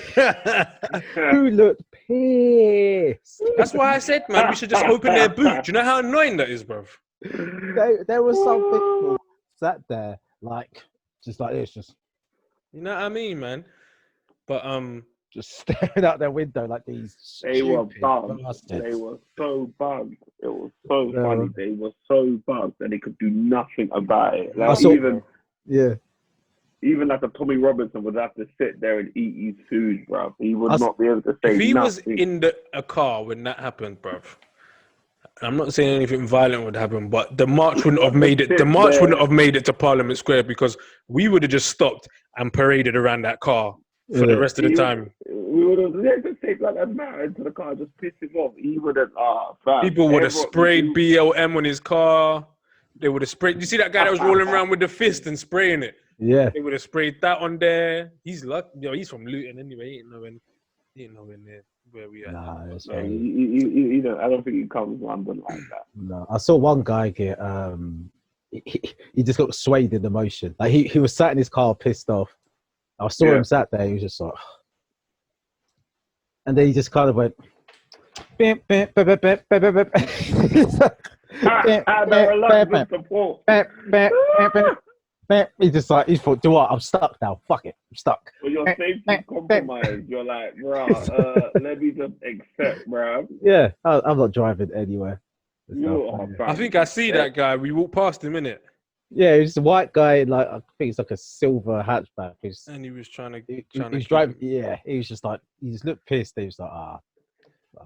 who looked pissed. That's why I said, man, we should just open their boot. Do you know how annoying that is, bruv? There was some people sat there like just like this, just You know what I mean, man? But staring out their window like these. They were stupid bugged. bastards. They were so bugged. It was so funny. They were so bugged that they could do nothing about it. Like even like a Tommy Robinson would have to sit there and eat his food, bruv. He would not be able to say if he was nothing. in a car when that happened, bruv, I'm not saying anything violent would happen, but the march wouldn't have made it. The march wouldn't have made it to Parliament Square because we would have just stopped and paraded around that car for the rest of the time. We would have just take like that man into the car, just piss him off. He would have. People would have sprayed BLM on his car. They would have sprayed. You see that guy that was rolling around with the fist and spraying it? Yeah. They would have sprayed that on there. He's lucky. He's from Luton anyway. He ain't nowhere near where we are. Nah, that's I don't think he comes London like that. No, I saw one guy get he just got swayed in emotion. Like he was sat in his car pissed off. I saw him sat there. He was just like, and then he just kind of went. Bim, bim, bim, bim, bim, bim, bim. He just like, he thought, do what? I'm stuck now. Fuck it, I'm stuck. Well, your safety compromised. You're like, bro, let me just accept, bro. Yeah, I'm not driving anywhere. I think I see that guy. We walked past him, innit? Yeah, he's a white guy in like, I think it's like a silver hatchback. And he was trying to. He's driving. Yeah, he was just like, he just looked pissed. He was like,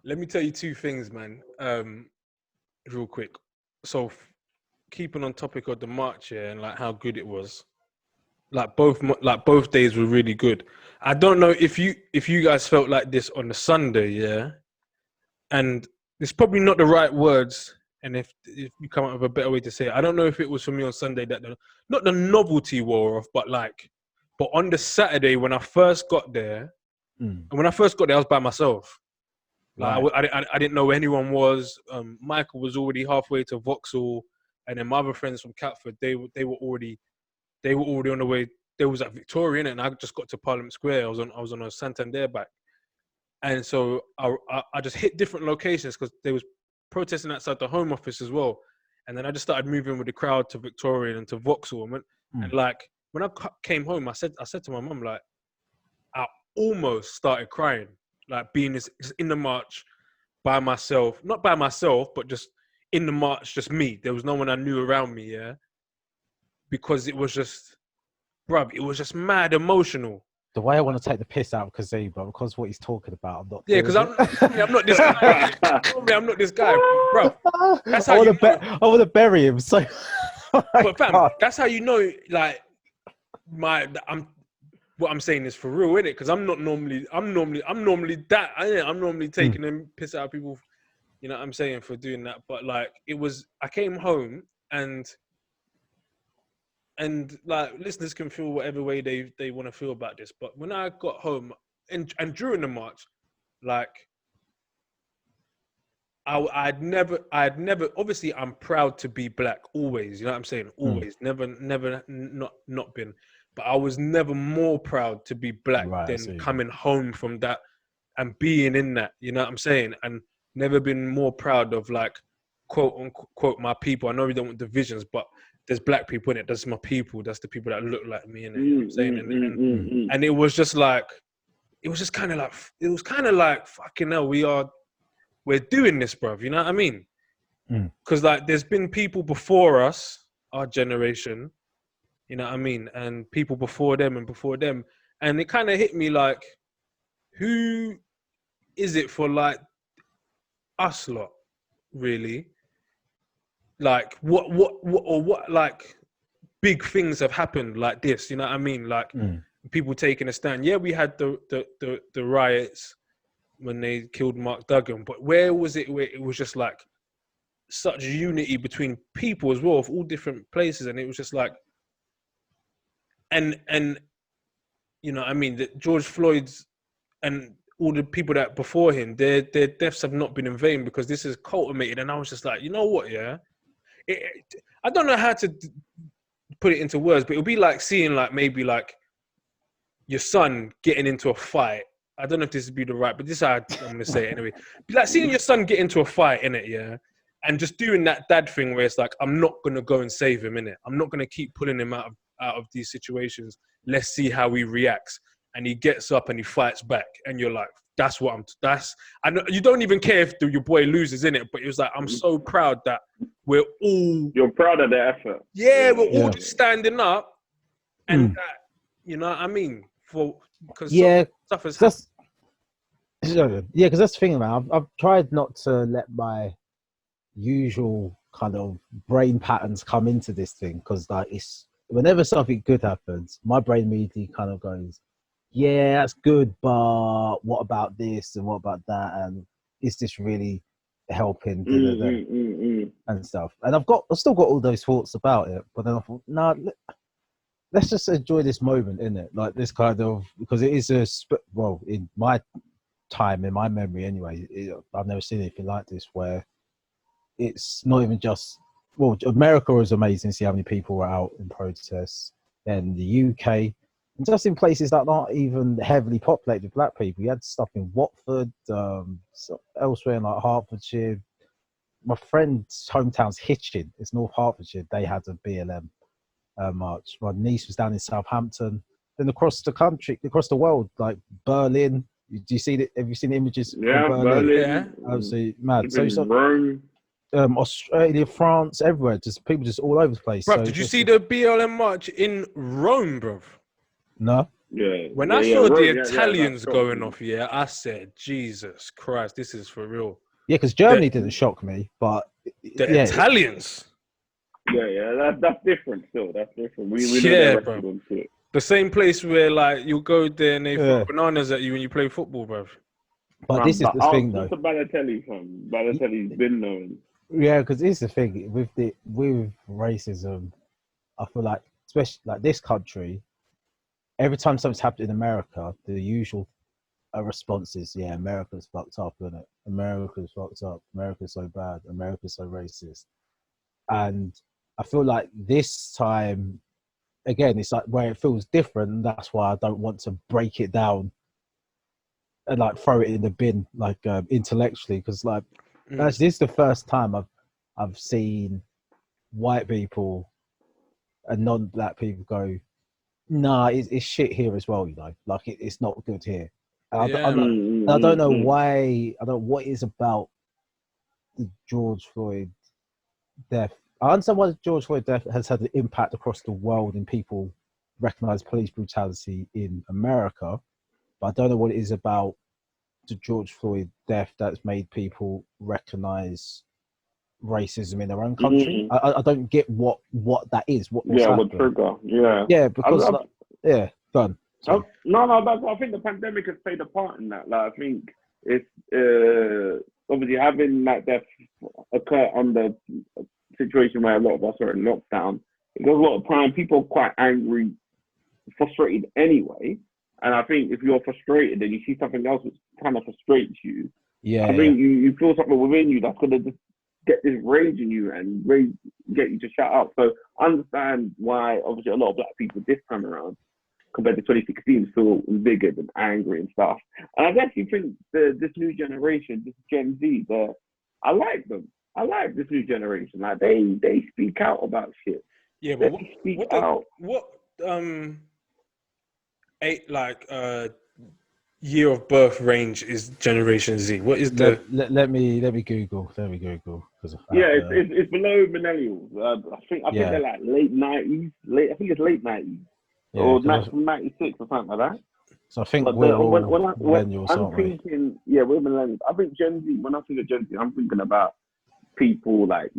Let me tell you two things, man. Real quick. So, keeping on topic of the march here and like how good it was. Like both days were really good. I don't know if you guys felt like this on the Sunday, yeah. And it's probably not the right words. And if you come up with a better way to say it, I don't know if it was for me on Sunday that not the novelty wore off, but on the Saturday when I first got there, and when I first got there, I was by myself. Like I didn't know where anyone was. Michael was already halfway to Vauxhall, and then my other friends from Catford, they were already on the way. They was at Victoria, and I just got to Parliament Square. I was on a Santander back, and so I just hit different locations because they was protesting outside the Home Office as well. And then I just started moving with the crowd to Victoria and to Vauxhall. And like when I came home, I said to my mum, like, almost started crying, like being just in the march by myself, not by myself, but just in the march, just me. There was no one I knew around me, yeah, because it was just, bruv, it was just mad emotional. The way I want to take the piss out of Kazeem, but because what he's talking about, I'm not. Yeah, because I'm not this guy. I'm not this guy, bruv. That's how I want to bury him. So, but fam, that's how you know, like, what I'm saying is for real, innit? Because I'm normally taking them piss out of people, you know what I'm saying, for doing that. But like, I came home and like, listeners can feel whatever way they want to feel about this. But when I got home and during the march, like, I'd never, obviously I'm proud to be black always, you know what I'm saying? Always, never not been. But I was never more proud to be black than coming home from that and being in that, you know what I'm saying? And never been more proud of, like, quote unquote, my people. I know we don't want divisions, but there's black people in it. That's my people. That's the people that look like me in it. You know what I'm saying? And it was just like, it was kind of like, fucking hell, we're doing this, bruv. You know what I mean? Because like, there's been people before us, our generation, you know what I mean? And people before them and before them. And it kind of hit me like, who is it for, like, us lot, really? Like, what like big things have happened like this? You know what I mean? Like, people taking a stand. Yeah, we had the riots when they killed Mark Duggan, but where was it where it was just like such unity between people as well, of all different places? And it was just like, and you know what I mean, that George Floyd's and all the people that before him, their deaths have not been in vain, because this is cultivated. And I was just like, you know what, yeah? I don't know how to put it into words, but it'll be like seeing, like, maybe like your son getting into a fight. I don't know if this would be the right, but this is how I'm going to say it anyway. Be like seeing your son get into a fight, innit, yeah? And just doing that dad thing where it's like, I'm not going to go and save him, innit? I'm not going to keep pulling him out of these situations. Let's see how he reacts. And he gets up and he fights back. And you're like, I know you don't even care if your boy loses, innit? But it was like, I'm so proud that we're all... You're proud of the effort. Yeah, we're all just standing up. And that, you know what I mean? Because stuff has happened. Yeah, because that's the thing, man. I've tried not to let my usual kind of brain patterns come into this thing, because like, it's whenever something good happens, my brain immediately kind of goes, yeah, that's good, but what about this and what about that, and is this really helping and stuff? And I've still got all those thoughts about it, but then I thought, let's just enjoy this moment, innit? Like, this kind of, because it is in my time, in my memory anyway, I've never seen anything like this, where it's not even just, America was amazing to see how many people were out in protests, then the UK, and just in places that aren't even heavily populated with black people. You had stuff in Watford, elsewhere in like Hertfordshire. My friend's hometown's Hitchin, it's North Hertfordshire. They had a BLM march. My niece was down in Southampton. Then across the country, across the world, like Berlin. Do you see it? Have you seen the images? Yeah, from Berlin? Yeah. Absolutely mad. So Rome. Australia, France, everywhere. Just people just all over the place. Bro, so did you see the BLM march in Rome, bro? No. Yeah. When I saw the Italians going off, I said, Jesus Christ, this is for real. Yeah, because Germany didn't shock me, but the Italians. Yeah, that's different still. That's different. We bro. The same place where, like, you go there and they throw bananas at you when you play football, bro. But this is the thing, though. Just a Balotelli fan. Balotelli's been known. Yeah, because this is the thing with racism. I feel like, especially like this country, every time something's happened in America, the usual response is, yeah, America's fucked up, isn't it? America's fucked up. America's so bad. America's so racist. And I feel like this time, again, it's like where it feels different. And that's why I don't want to break it down and like throw it in the bin, like intellectually, because like actually, this is the first time I've seen white people and non-black people go, Nah, it's shit here as well. Like it's not good here. And Yeah, I don't know why. I don't know what it is about the George Floyd death. I understand why the George Floyd death has had an impact across the world and people recognize police brutality in America, but I don't know what it is about the George Floyd death that's made people recognize racism in their own country. I don't get what that is. What's what happened. trigger? Yeah. Yeah, because done. I think the pandemic has played a part in that. Like, I think it's obviously having that death occur on the situation where a lot of us are in lockdown. There's a lot of time. People are quite angry, frustrated anyway. And I think if you're frustrated and you see something else which kind of frustrates you, I think you feel something within you that's gonna just get this rage in you and get you to shut up. So I understand why obviously a lot of black people this time around compared to 2016 feel embiggered and angry and stuff. And I actually think this new generation, this Gen Z, I like them. I like this new generation. Like they speak out about shit. Yeah, but what year of birth range is Generation Z? What is let me Google. It's below millennials. I think they're like late 90s. I think it's late 90s or 96 or something like that. So I think we're all millennials, aren't we? We're millennials. I think Gen Z. When I think of Gen Z, I'm thinking about people like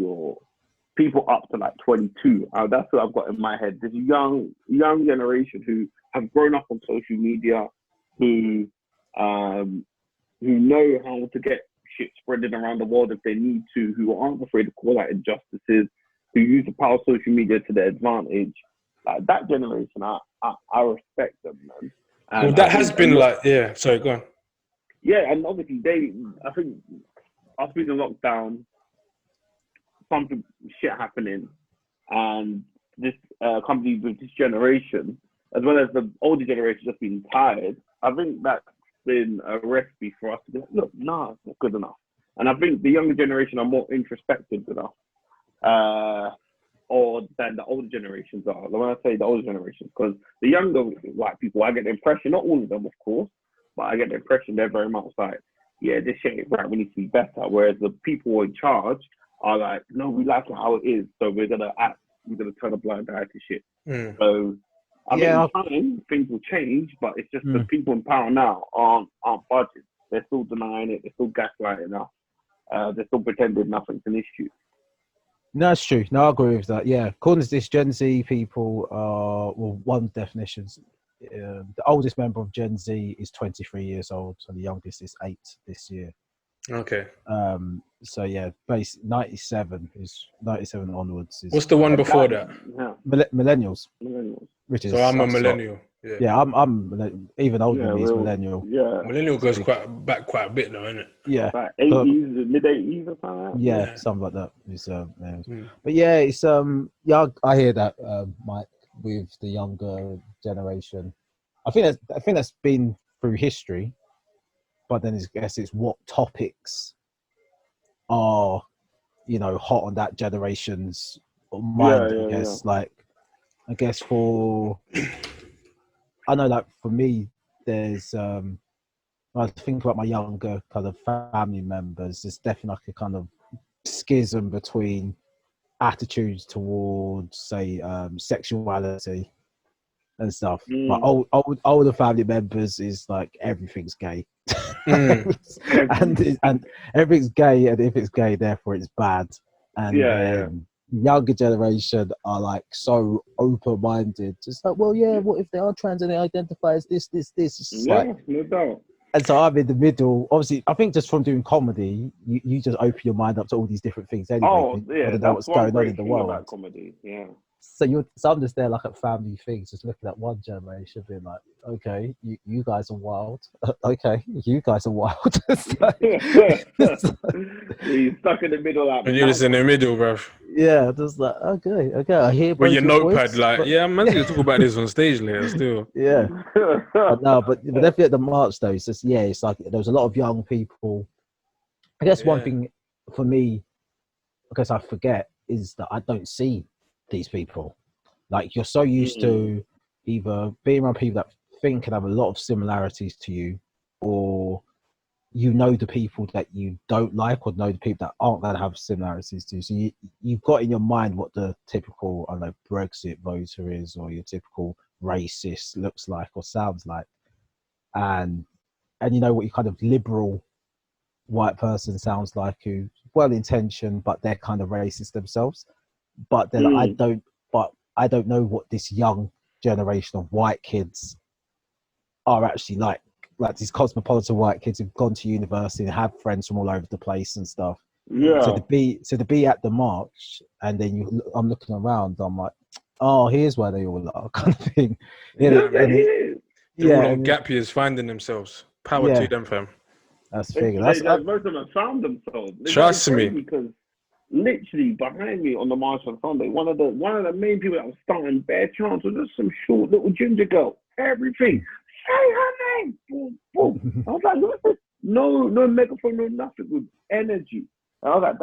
people up to like 22. That's what I've got in my head. This young generation who have grown up on social media, who know how to get shit spreading around the world if they need to, who aren't afraid to call out injustices, who use the power of social media to their advantage. Like that generation, I respect them, man. And that has been sorry, go on. Yeah, and obviously I think us being in lockdown, something shit happening, and this company with this generation, as well as the older generation just being tired, I think that's been a recipe for us to be like, look, nah, it's not good enough. And I think the younger generation are more introspective enough, or than the older generations are. When I say the older generations, because the younger white people, I get the impression, not all of them, of course, but I get the impression they're very much like, yeah, this shit ain't right, we need to be better. Whereas the people in charge are like, no, we like it how it is, so we're gonna turn a blind eye to shit. So I mean, things will change, but it's just the people in power now aren't budging. They're still denying it. They're still gaslighting us. They're still pretending nothing's an issue. No, that's true. No, I agree with that. Yeah, according to this, Gen Z people are one definitions. The oldest member of Gen Z is 23 years old, and the youngest is 8 this year. Okay. So yeah, base 97 onwards. What's the one before that? Millennials. Which is so I'm a millennial. Yeah, I'm even older than me is millennial. Yeah, millennial goes back quite a bit now, isn't it? Yeah, like 80s, mid 80s or something. Yeah, something like that. It's, but yeah, it's I hear that, Mike, with the younger generation. I think that's been through history, but then I guess it's what topics are, hot on that generation's mind. I guess for, I know, like for me, there's I think about my younger kind of family members, there's definitely like a kind of schism between attitudes towards, say, sexuality and stuff. My older family members is like everything's gay. and everything's gay, and if it's gay, therefore it's bad. And younger generation are like so open-minded, just like, well, yeah, what if they are trans and they identify as this? It's like, no doubt. And so I'm in the middle. Obviously, I think just from doing comedy, you just open your mind up to all these different things anyway. Oh, yeah, to know what's going on in the world. About comedy, yeah. So I'm just there like at family things, just looking at one generation, being like, okay, you guys are wild. Okay, you guys are wild. You're stuck in the middle. And you're just in the middle, bro. Yeah, just like, okay. I hear. With your notepad, voice, like, I'm going to talk about this on stage later still. Yeah. No, but definitely at the March though, it's just, it's like there was a lot of young people. I guess one thing for me, I guess I forget, is that I don't see these people. Like, you're so used to either being around people that think and have a lot of similarities to you, or you know the people that you don't like, or know the people that aren't going to have similarities to you. So you've got in your mind what the typical, I don't know, Brexit voter is, or your typical racist looks like or sounds like, and you know what your kind of liberal white person sounds like, who's well intentioned but they're kind of racist themselves. But then I don't know what this young generation of white kids are actually like these cosmopolitan white kids who've gone to university and have friends from all over the place and stuff. Yeah. So to be at the march, and then I'm looking around, I'm like, oh, here's where they all are, kind of thing. They're all on gap years finding themselves. Power to them, fam. That's the thing. Most of them have found themselves. Trust me. Because literally behind me on the march on Sunday, one of the main people that was starting bare chants was just some short little ginger girl. Everything. Say her name. Boom, boom. I was like, look at this. No megaphone, no nothing, with energy. And I was like,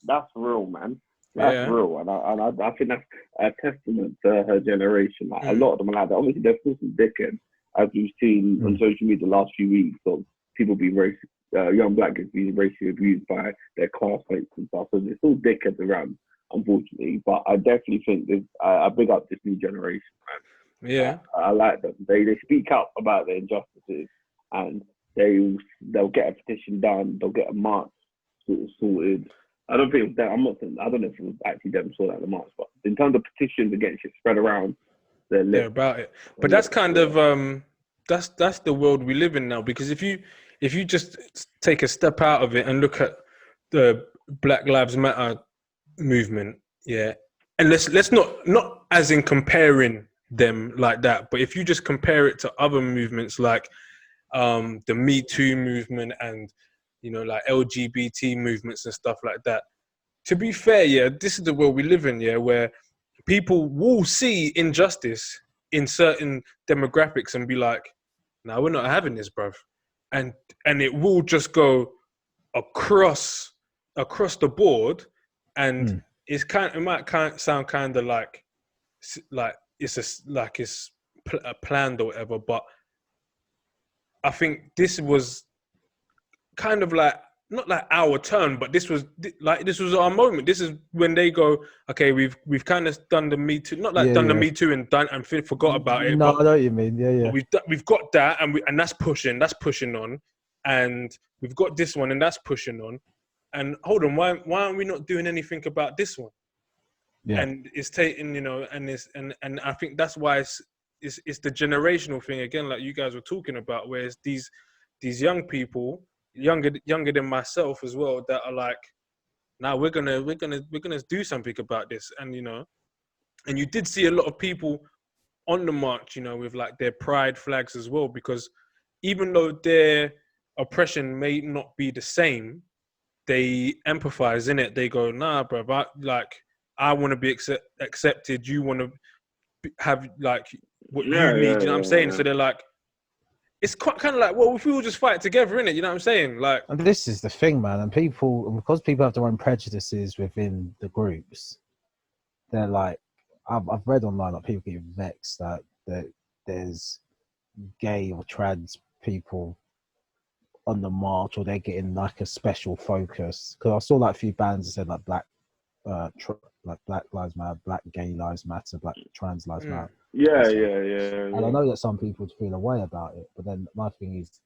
that's real, man. That's real. And I think that's a testament to her generation. Like, a lot of them are like that. Obviously, there's still some dickheads, as we've seen on social media the last few weeks, of people being young black kids being racially abused by their classmates and stuff. So there's still dickheads around, unfortunately. But I definitely think I big up this new generation, man. Yeah. I like them. They speak up about their injustices, and they'll get a petition done. They'll get a march sort of sorted. I don't think that. I don't know if it was actually them sorting out the march, but in terms of petitions and getting shit spread around, they're about it. But that's kind of that's the world we live in now. Because if you just take a step out of it and look at the Black Lives Matter movement, and let's not as in comparing them like that, but if you just compare it to other movements like the Me Too movement and like LGBT movements and stuff like that. To be fair, this is the world we live in, where people will see injustice in certain demographics and be like, "No, we're not having this, bruv," and it will just go across the board, and it might sound kind of like it's planned or whatever, but I think this was kind of like not like our turn, but this was our moment. This is when they go, okay, we've kind of done the Me Too, not like done the Me Too and forgot about it. No, I know what you mean. Yeah. We've got that, and that's pushing on, and we've got this one, and that's pushing on. And hold on, why aren't we not doing anything about this one? Yeah. And it's taking, and I think that's why it's the generational thing again, like you guys were talking about, where it's these young people, younger than myself as well, that are like, now we're gonna do something about this. And and you did see a lot of people on the march, with like their pride flags as well, because even though their oppression may not be the same, they empathize in it. They go, nah, bro, I want to be accepted. You want to have like what you need. You know what I'm saying? So they're like, it's quite kind of like, well, if we all just fight together, innit? You know what I'm saying? Like, and this is the thing, man. And because people have their own prejudices within the groups, they're like, I've read online that people get vexed that there's gay or trans people on the march, or they're getting like a special focus. Because I saw like a few bands that said like Black Lives Matter, Black Gay Lives Matter, Black Trans Lives Matter. Yeah. And I know that some people feel a way about it, but then my thing is,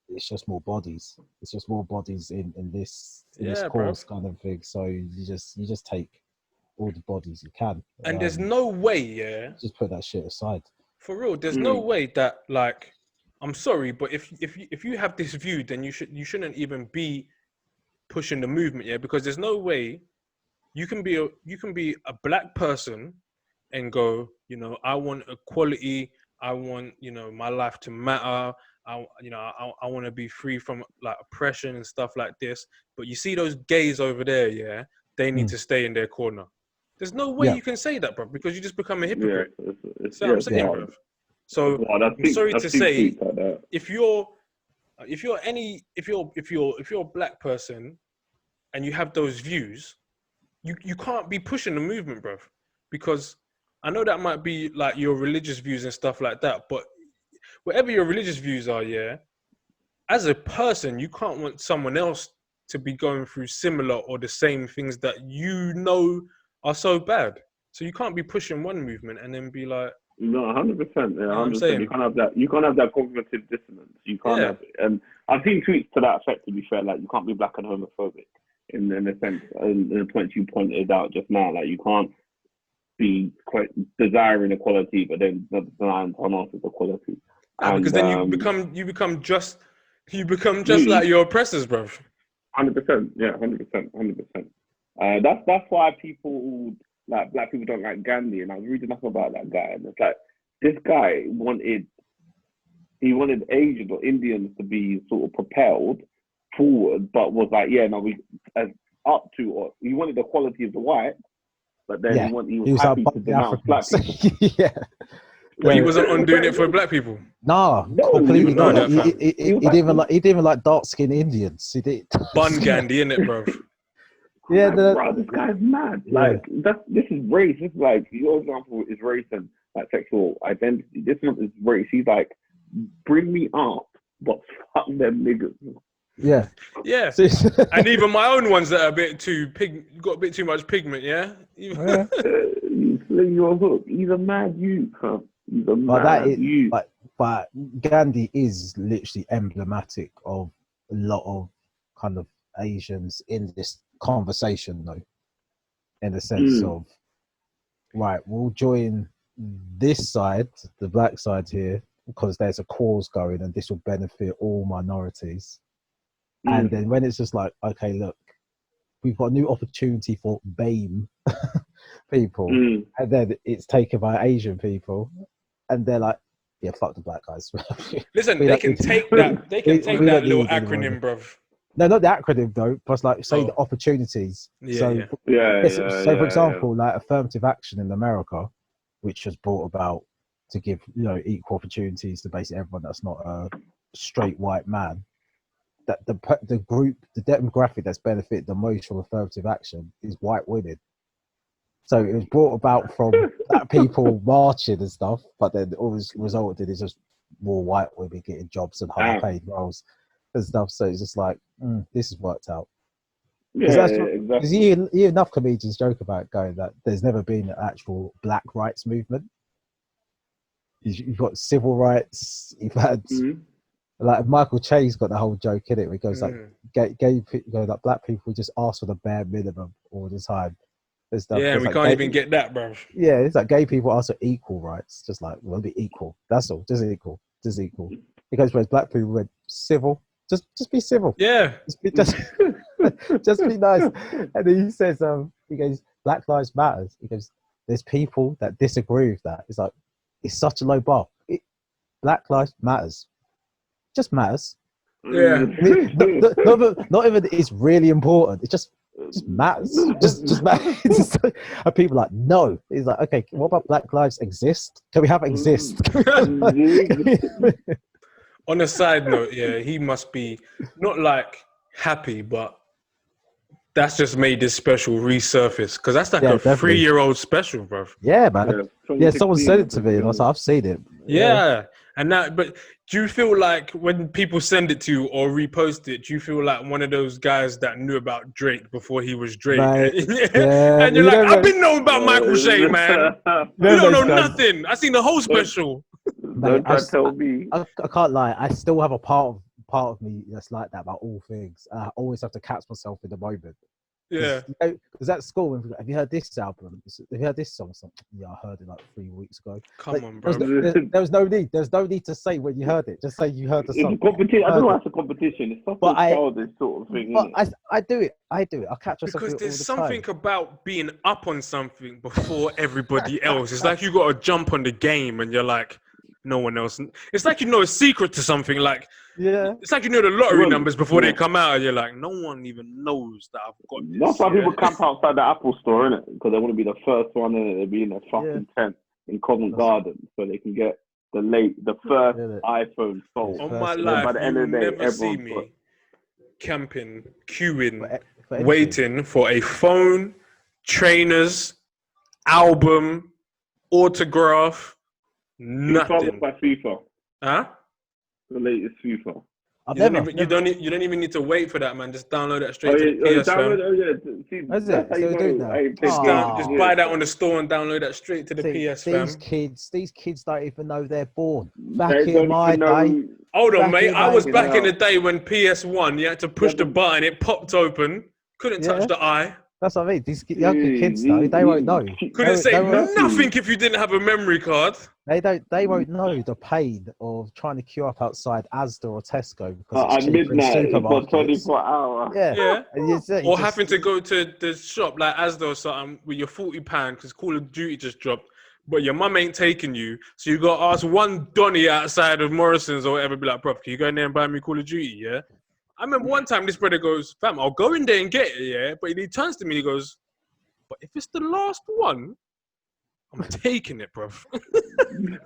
it's just more bodies. It's just more bodies in this cause, kind of thing. So you just take all the bodies you can. And there's no way, just put that shit aside. For real, there's no way that, like, I'm sorry, but if you have this view, then you shouldn't even be pushing the movement, because there's no way you can be a black person and go, I want equality, I want, my life to matter, I want to be free from like oppression and stuff like this. But you see those gays over there, they need to stay in their corner. There's no way you can say that, bro, because you just become a hypocrite. That's what I'm saying, bro. So I'm sorry to say, if you're a black person and you have those views, you can't be pushing the movement, bro, because I know that might be like your religious views and stuff like that, but whatever your religious views are, yeah, as a person, you can't want someone else to be going through similar or the same things that you know are so bad. So you can't be pushing one movement and then be like, no, 100%. Yeah, you know what I'm 100%. saying? You can't have that. You can't have that cognitive dissonance. You can't Yeah. have it. And I've seen tweets to that effect. To be fair, like you can't be black and homophobic in a sense. In the points you pointed out just now, like you can't be quite desiring equality, but then denying someone else's equality. because then you become just like your oppressors, bro. 100%. Yeah, 100%. That's why people like black people don't like Gandhi, and I was reading up about that guy, and it's like this guy wanted Asians or Indians to be sort of propelled forward, but was like, he wanted the quality of the white, but then he was happy to denounce black people. Yeah. But he wasn't on doing it for black people. No, completely not. He didn't even like dark-skinned Indians. He did. Bun Gandhi, innit, bro? Yeah, bro, this guy's mad. Like this is race. This is like your example is race and like sexual identity. This one is race. He's like, bring me up, but fuck them niggas. Yeah. Yeah. And even my own ones that are got a bit too much pigment, yeah? You sling your hook. He's a mad youth, huh? He's a mad youth. But Gandhi is literally emblematic of a lot of kind of Asians in this conversation, though, in the sense of, right, we'll join this side, the black side here, because there's a cause going and this will benefit all minorities. And then when it's just like, okay, look, we've got a new opportunity for BAME people, and then it's taken by Asian people, and they're like, yeah, fuck the black guys. Listen, they can take that little acronym, bruv. No, not the acronym though, but like say the opportunities. So for example, like affirmative action in America, which was brought about to give equal opportunities to basically everyone that's not a straight white man. That the demographic that's benefited the most from affirmative action is white women. So it was brought about from black people marching and stuff, but then always resulted in just more white women getting jobs and higher paid roles and stuff. So it's just like, this has worked out. Because you hear enough comedians joke about going that there's never been an actual black rights movement. You've got civil rights, you've had... Like Michael Che's got the whole joke in it where he goes like, gay people, like black people just ask for the bare minimum all the time. And stuff. Yeah, we like, can't even get that, bro. Yeah, it's like gay people ask for equal rights, just like we'll be equal. That's all, just equal. Because whereas black people went civil, just be civil. Yeah, just be nice. And then he says, he goes, Black Lives Matters. He goes, there's people that disagree with that. It's like it's such a low bar. Black Lives Matters. Just matters. Yeah. I mean, not even it's really important. It just matters. Just matters. And people are like, no. It's like, okay, what about Black Lives exist? Can we have exist? On a side note, yeah, he must be not like happy, but that's just made this special resurface because that's like a definitely. 3-year-old special, bro. Yeah, man. Yeah, someone said it to me, and I was like, I've seen it. Yeah. And that, but do you feel like when people send it to you or repost it, do you feel like one of those guys that knew about Drake before he was Drake? Right. And you're like, I've been knowing about Michael Shea, man. You don't know nothing. I seen the whole special. Mate, tell me. I can't lie. I still have a part of me that's like that about all things. I always have to catch myself in the moment. Yeah. Because at school, have you heard this album? Have you heard this song? Yeah, I heard it like 3 weeks ago. Come on, bro. There was no need. There's no need to say when you heard it. Just say you heard the song. It's a competition. I don't know. It's a competition. It's such a childish sort of thing. But I do it. I catch myself because all there's the something time. about being up on something before everybody else. It's like you got to jump on the game, and you're like, no one else. It's like you know a secret to something. Like. Yeah, it's like you know the lottery numbers before they come out, and you're like, no one even knows that I've got this. That's why people camp outside the Apple store, innit? Because they want to be the first one in it. They be in a fucking tent in Covent Garden, so they can get the first iPhone sold. On my life, by the end of the day, never see me camping, queuing, waiting for a phone, trainers, album, autograph, FIFA nothing. by FIFA. Huh? The latest FIFA. You don't even need to wait for that, man. Just download that straight Oh, to yeah, the PS, fam. See, Is that's it? how So you we do it know now? I ain't played Just, games. just Yeah. buy that on the store and download that straight to the See, PS, fam. these kids don't even know they're born. They Back in don't my even know. day, Hold on, back mate. in I my was day. back in the day when PS1, you had to push Yeah, the but- button, it popped open. Couldn't touch Yeah. the eye. That's what I mean. These younger kids though, they won't know. Couldn't say they won't- nothing if you didn't have a memory card. They won't know the pain of trying to queue up outside Asda or Tesco because it's At cheaper in midnight for supermarkets. 24 hours. Yeah. Yeah. And you Or just- having to go to the shop like Asda or something with your £40 because Call of Duty just dropped, but your mum ain't taking you, so you got to ask one Donny outside of Morrison's or whatever, be like, "Bro, can you go in there and buy me Call of Duty?" Yeah. I remember one time this brother goes, "Fam, I'll go in there and get it." Yeah, but he turns to me, he goes, "But if it's the last one, I'm taking it, bro."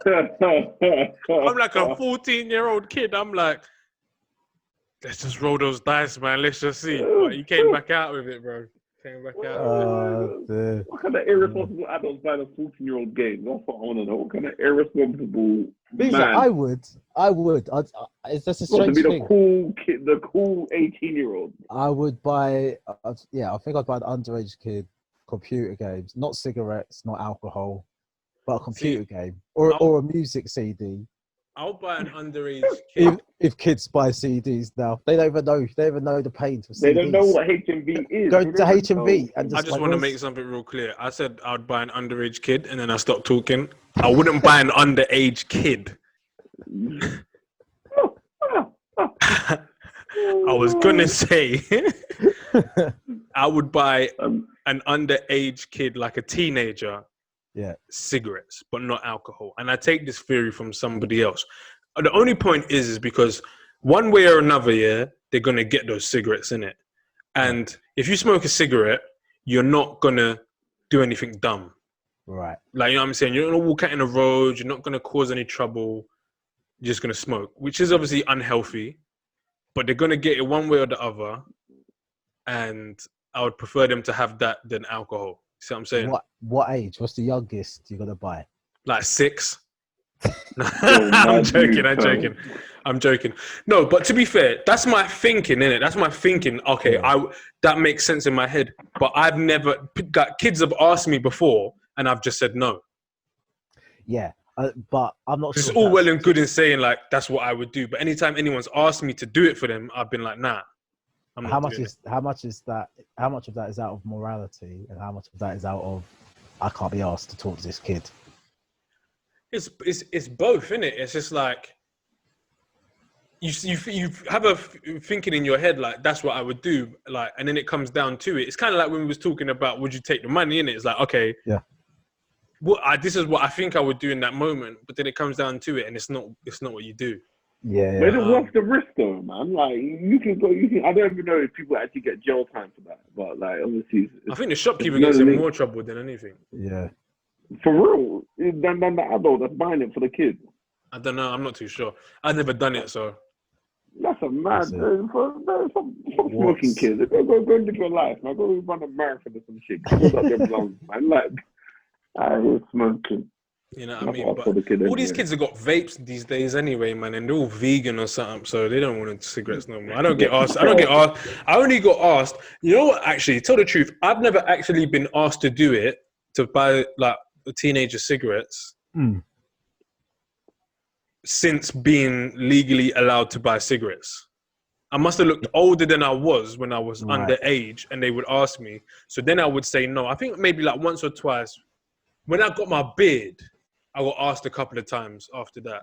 I'm like a 14-year-old kid. I'm like, let's just roll those dice, man. Let's just see. But he came back out with it, bro. Came back out. dear. What kind of irresponsible adults buy a 14-year-old game? That's what I want to know. What kind of irresponsible These man? I would. It's just a What, to strange be the thing. cool kid, the cool 18-year-old. I would buy. I think I'd buy an underage kid computer games, not cigarettes, not alcohol, but a computer game or a music CD. I'll buy an underage kid. If kids buy CDs now, they don't even know. They don't even know the pain for CDs. They don't know what HMV is. Go They to don't HMV know. and just I just like, want to make something real clear. I said I'd buy an underage kid, and then I stopped talking. I wouldn't buy an underage kid. I was gonna say I would buy an underage kid, like a teenager, cigarettes, but not alcohol. And I take this theory from somebody else. The only point is because one way or another, they're gonna get those cigarettes in it. And if you smoke a cigarette, you're not gonna do anything dumb. right. Like, you know what I'm saying? You're not gonna walk out in the road, you're not gonna cause any trouble, you're just gonna smoke, which is obviously unhealthy, but they're gonna get it one way or the other. And I would prefer them to have that than alcohol. See what I'm saying? What age? What's the youngest you're gonna buy? Like 6. I'm joking. No, but to be fair, that's my thinking, innit? That's my thinking. Okay, that makes sense in my head. But I've never, kids have asked me before, and I've just said no. Yeah, but I'm not It's sure. all well and good in saying like that's what I would do, but anytime anyone's asked me to do it for them, I've been like, nah. How much of that is out of morality, and how much of that is out of I can't be asked to talk to this kid? It's both, innit? It's just like you have a thinking in your head like that's what I would do, like, and then it comes down to it. It's kind of like when we was talking about would you take the money, innit? It's like, okay, yeah, this is what I think I would do in that moment, but then it comes down to it, and it's not what you do. Yeah. But what's the risk though, man? Like you can. I don't even know if people actually get jail time for that, but like obviously, I think the shopkeeper gets in more trouble than anything. Yeah. For real, than the adult that's buying it for the kids. I don't know. I'm not too sure. I've never done it, so. That's a mad. For smoking kids. Go live your life. Now go run a marathon or some shit. Close up your lungs, man. Like I was smoking. You know what I mean? But all these kids have got vapes these days anyway, man, and they're all vegan or something, so they don't want cigarettes no more. I don't get asked. I only got asked. You know what? Actually, tell the truth, I've never actually been asked to do it, to buy like a teenager cigarettes since being legally allowed to buy cigarettes. I must have looked older than I was when I was underage, and they would ask me. So then I would say no. I think maybe like once or twice. When I got my beard, I got asked a couple of times after that.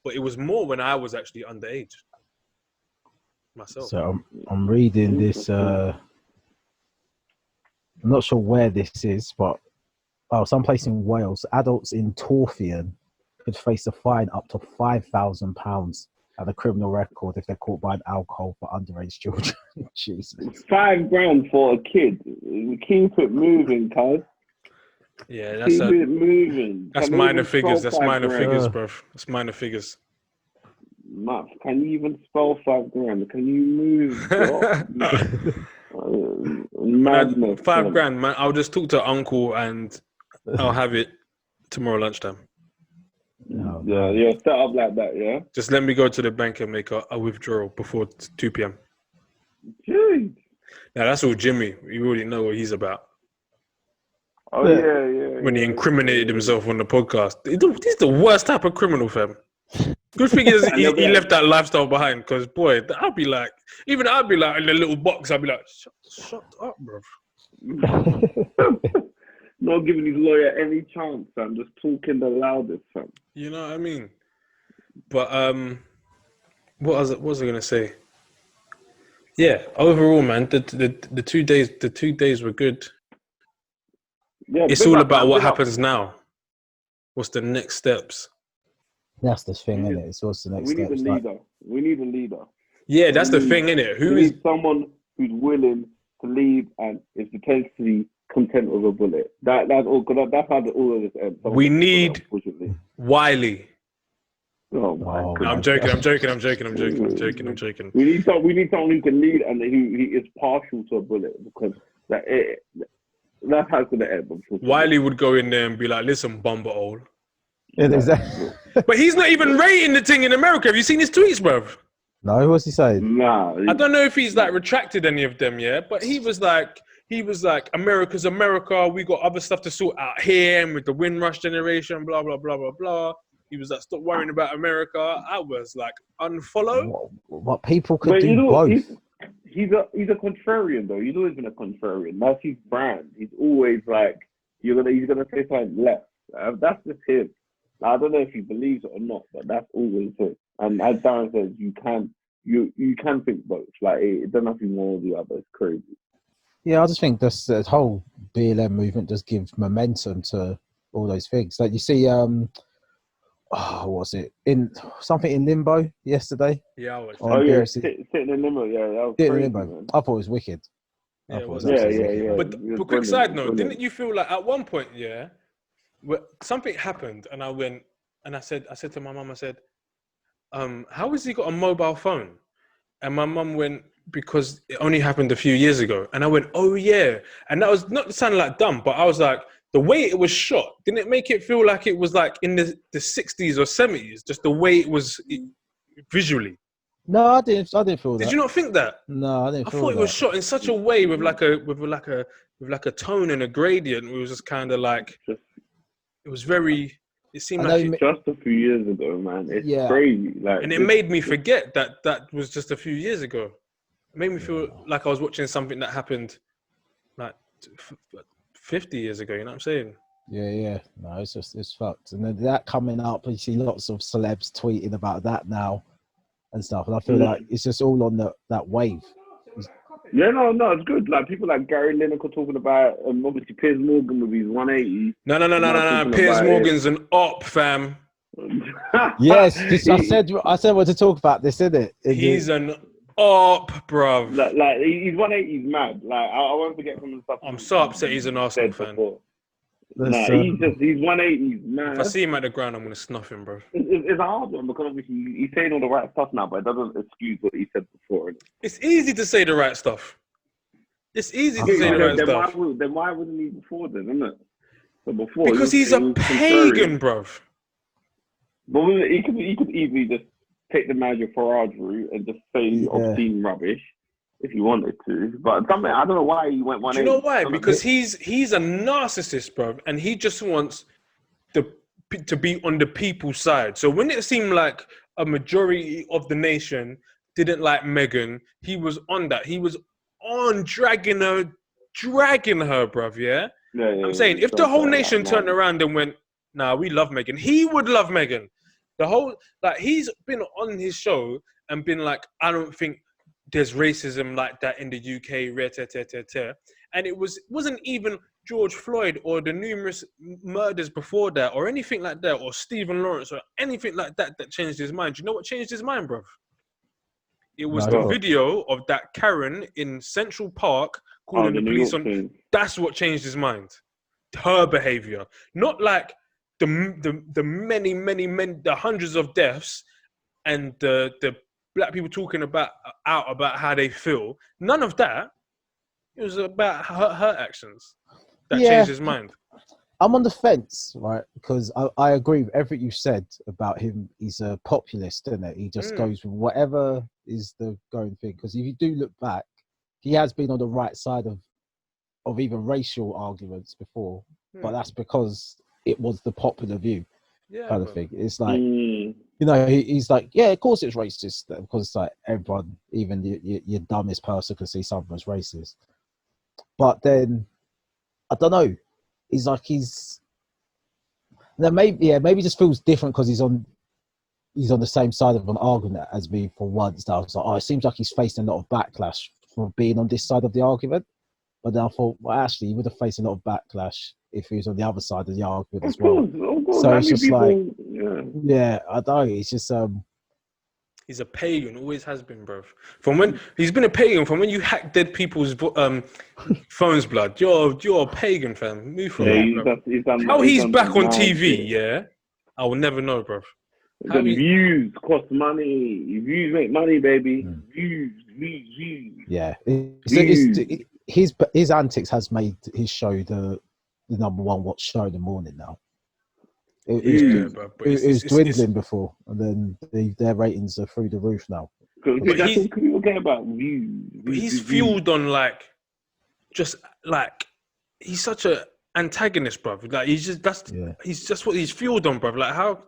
But it was more when I was actually underage myself. So I'm reading this. I'm not sure where this is, but someplace in Wales, adults in Torfian could face a fine up to £5,000 and a criminal record if they're caught buying alcohol for underage children. Jesus. $5,000 for a kid. Keep it moving, cuz. Yeah, Keep it moving. That's minor figures. That's minor figures, bro. That's minor figures. Matt, can you even spell $5,000? Can you move, bro? Madness. $5,000, man. I'll just talk to uncle and I'll have it. tomorrow lunchtime. No, Yeah, yeah, set up like that, yeah. Just let me go to the bank and make a withdrawal before 2 p.m. Jeez. Now that's all Jimmy. You already know what he's about. Oh yeah. When he incriminated himself on the podcast. He's the worst type of criminal, fam. Good thing is he left that lifestyle behind, because boy, I'd be like in the little box, I'd be like, shut up, bro. Not giving his lawyer any chance, fam. Just talking the loudest, fam. You know what I mean? But what was I gonna say? Yeah, overall, man, the 2 days were good. Yeah, It's all about what happens now. What's the next steps? That's the thing, isn't it? It's what's the next We need step. a leader. We need a leader. Yeah, that's the thing, innit? We need someone who's willing to lead and is potentially content with a bullet. That's all. Cause that's how all of this ends. We need Wiley. Oh my God. I'm joking. We need someone who can lead and who is partial to a bullet, because that's how it's gonna end. Wiley would go in there and be like, "Listen, bumble old." Exactly. But he's not even rating the thing in America. Have you seen his tweets, bro? No, what's he saying? Nah. I don't know if he's like retracted any of them, yeah. But he was like, America's America. We got other stuff to sort out here, and with the Windrush generation, blah blah blah blah blah. He was like, stop worrying about America. I was like, unfollow. What people could do both. He's a contrarian though. He's always been a contrarian. That's his brand. He's always like, he's gonna say something left. That's just him. I don't know if he believes it or not, but that's always it. And as Darran says, you can think both. Like it doesn't have to be one or the other. It's crazy. Yeah, I just think this whole BLM movement just gives momentum to all those things. Like you see, what was it? Something in Limbo yesterday? Yeah, I was. Sitting in Limbo. Yeah, that was crazy, Limbo. man. I thought it was wicked. Yeah. But quick side note, didn't you feel like at one point, something happened, and I went and I said to my mum, I said, how has he got a mobile phone? And my mum went, because it only happened a few years ago. And I went, oh yeah. And that was not sounding like dumb, but I was like, the way it was shot, didn't it make it feel like it was like in the 60s or 70s? Just the way it was visually. No, I didn't feel that. Did you not think that? No, I didn't. I thought it was shot in such a way with like a tone and a gradient. It was just kind of like, it was very. It seemed like just a few years ago, man. It's crazy. Like, and it made me forget that was just a few years ago. It made me feel like I was watching something that happened like 50 years ago. You know what I'm saying? Yeah. No, it's fucked. And then that coming up, you see lots of celebs tweeting about that now and stuff. And I feel like it's just all on that wave. Yeah, no, it's good. Like people like Gary Lineker talking about, obviously Piers Morgan with his 180. No. Piers Morgan's an op, fam. Yes, I said what to talk about this, isn't it? He's an op, bruv. Like he's 180, he's mad. Like I won't forget from the stuff. I'm so upset he's an Arsenal fan. Nah, he's 180, man. If I see him at the ground, I'm gonna snuff him, bro. It's a hard one because obviously he's saying all the right stuff now, but it doesn't excuse what he said before. It's easy to say the right stuff. It's easy to say the right stuff. Then why wouldn't he before then, isn't it? So before because he's a pagan, bro. But he could easily just take the Major Farage route and just say obscene rubbish if he wanted to. But something, I don't know why he went 180. Do you know why? Because he's a narcissist, bro, and he just wants to be on the people's side. So when it seemed like a majority of the nation didn't like Meghan, he was on that. He was on dragging her, bruv, yeah? I'm saying, if the whole nation turned around and went, nah, we love Meghan, he would love Meghan. He's been on his show and been like, I don't think there's racism like that in the UK, and it wasn't even George Floyd or the numerous murders before that or anything like that, or Stephen Lawrence or anything like that changed his mind. Do you know what changed his mind, bruv? It was the video of that Karen in Central Park calling the police on. That's what changed his mind. Her behavior, not like the many, the hundreds of deaths and the black people talking about how they feel. None of that. It was about her actions that changed his mind. I'm on the fence, right? Because I agree with everything you said about him. He's a populist, isn't it? He just goes with whatever is the going thing. Because if you do look back, he has been on the right side of even racial arguments before, but that's because it was the popular view kind of thing. It's like, you know, he's like, yeah, of course it's racist, because it's like everyone, even your dumbest person, can see something as racist. But then, I don't know. He's like, maybe it just feels different because he's on the same side of an argument as me for once. I was like, oh, it seems like he's facing a lot of backlash for being on this side of the argument. But then I thought, well, actually, he would have faced a lot of backlash if he was on the other side of the argument as well. Of course. So it's just people, yeah, I don't know. It's just He's a pagan, always has been, bro. From when he's been a pagan, from when you hack dead people's phones, blood. You're a pagan, fam. Move from that, how he's back on TV, yeah. I will never know, bro. Views cost money. Views make money, baby. Views. Yeah, his antics has made his show the number one watch show in the morning now. It was dwindling before, and then their ratings are through the roof now. People care about views. But he's fueled on he's such a antagonist, bro. Like he's just what he's fueled on, bro. Like how.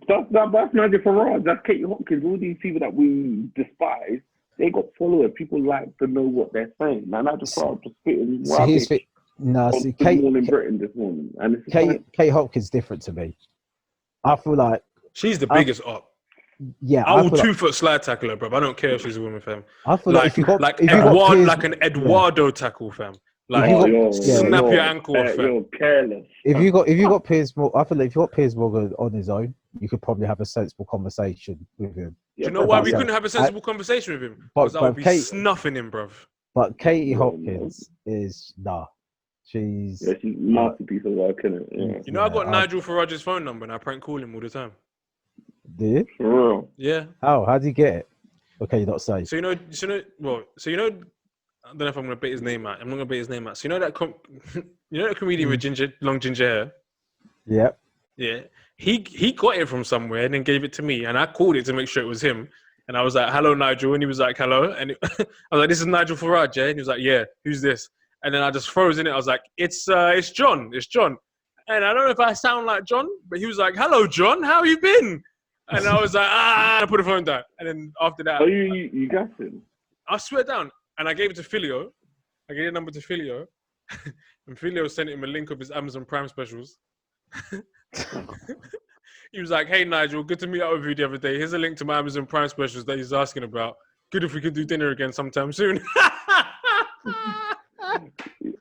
That's Nigel Farage. That's Katie Hopkins. All these people that we despise, they got followers. People like to know what they're saying. Now Nigel Farage just spitting rubbish. Kate in Britain this morning, and Kate Hopkins different to me. I feel like she's the biggest op. Yeah, I will 2 foot slide tackle her, bro. I don't care if she's a woman, fam. I feel like an Eduardo tackle, fam. Like snap your ankle off, fam. You're careless. If you got Piers Morgan, I feel like if you got Piers Morgan on his own, you could probably have a sensible conversation with him. Do you know why we couldn't have a sensible conversation with him? Because I would be snuffing him, bro. But Katie Hopkins is she's a masterpiece of work, innit? Yeah. You know, I got Nigel Farage's phone number and I prank call him all the time. Do you? For real? Yeah. How do you get it? Okay, you're not saying. So you know, I don't know if I'm gonna bait his name out. I'm not gonna bait his name out. So you know that comedian with long ginger hair? Yep. Yeah. He got it from somewhere and then gave it to me, and I called it to make sure it was him. And I was like, "Hello, Nigel," and he was like, "Hello," and I was like, "This is Nigel Farage," yeah? And he was like, "Yeah, who's this?" And then I just froze in it. I was like, it's John. It's John. And I don't know if I sound like John, but he was like, "Hello, John. How you been?" And I was like, I put the phone down. And then after that... Oh, you got him? I swear down. And I gave it to Filio. I gave the number to Filio. And Filio sent him a link of his Amazon Prime specials. He was like, "Hey, Nigel, good to meet up with you the other day. Here's a link to my Amazon Prime specials that he's asking about. Good if we could do dinner again sometime soon."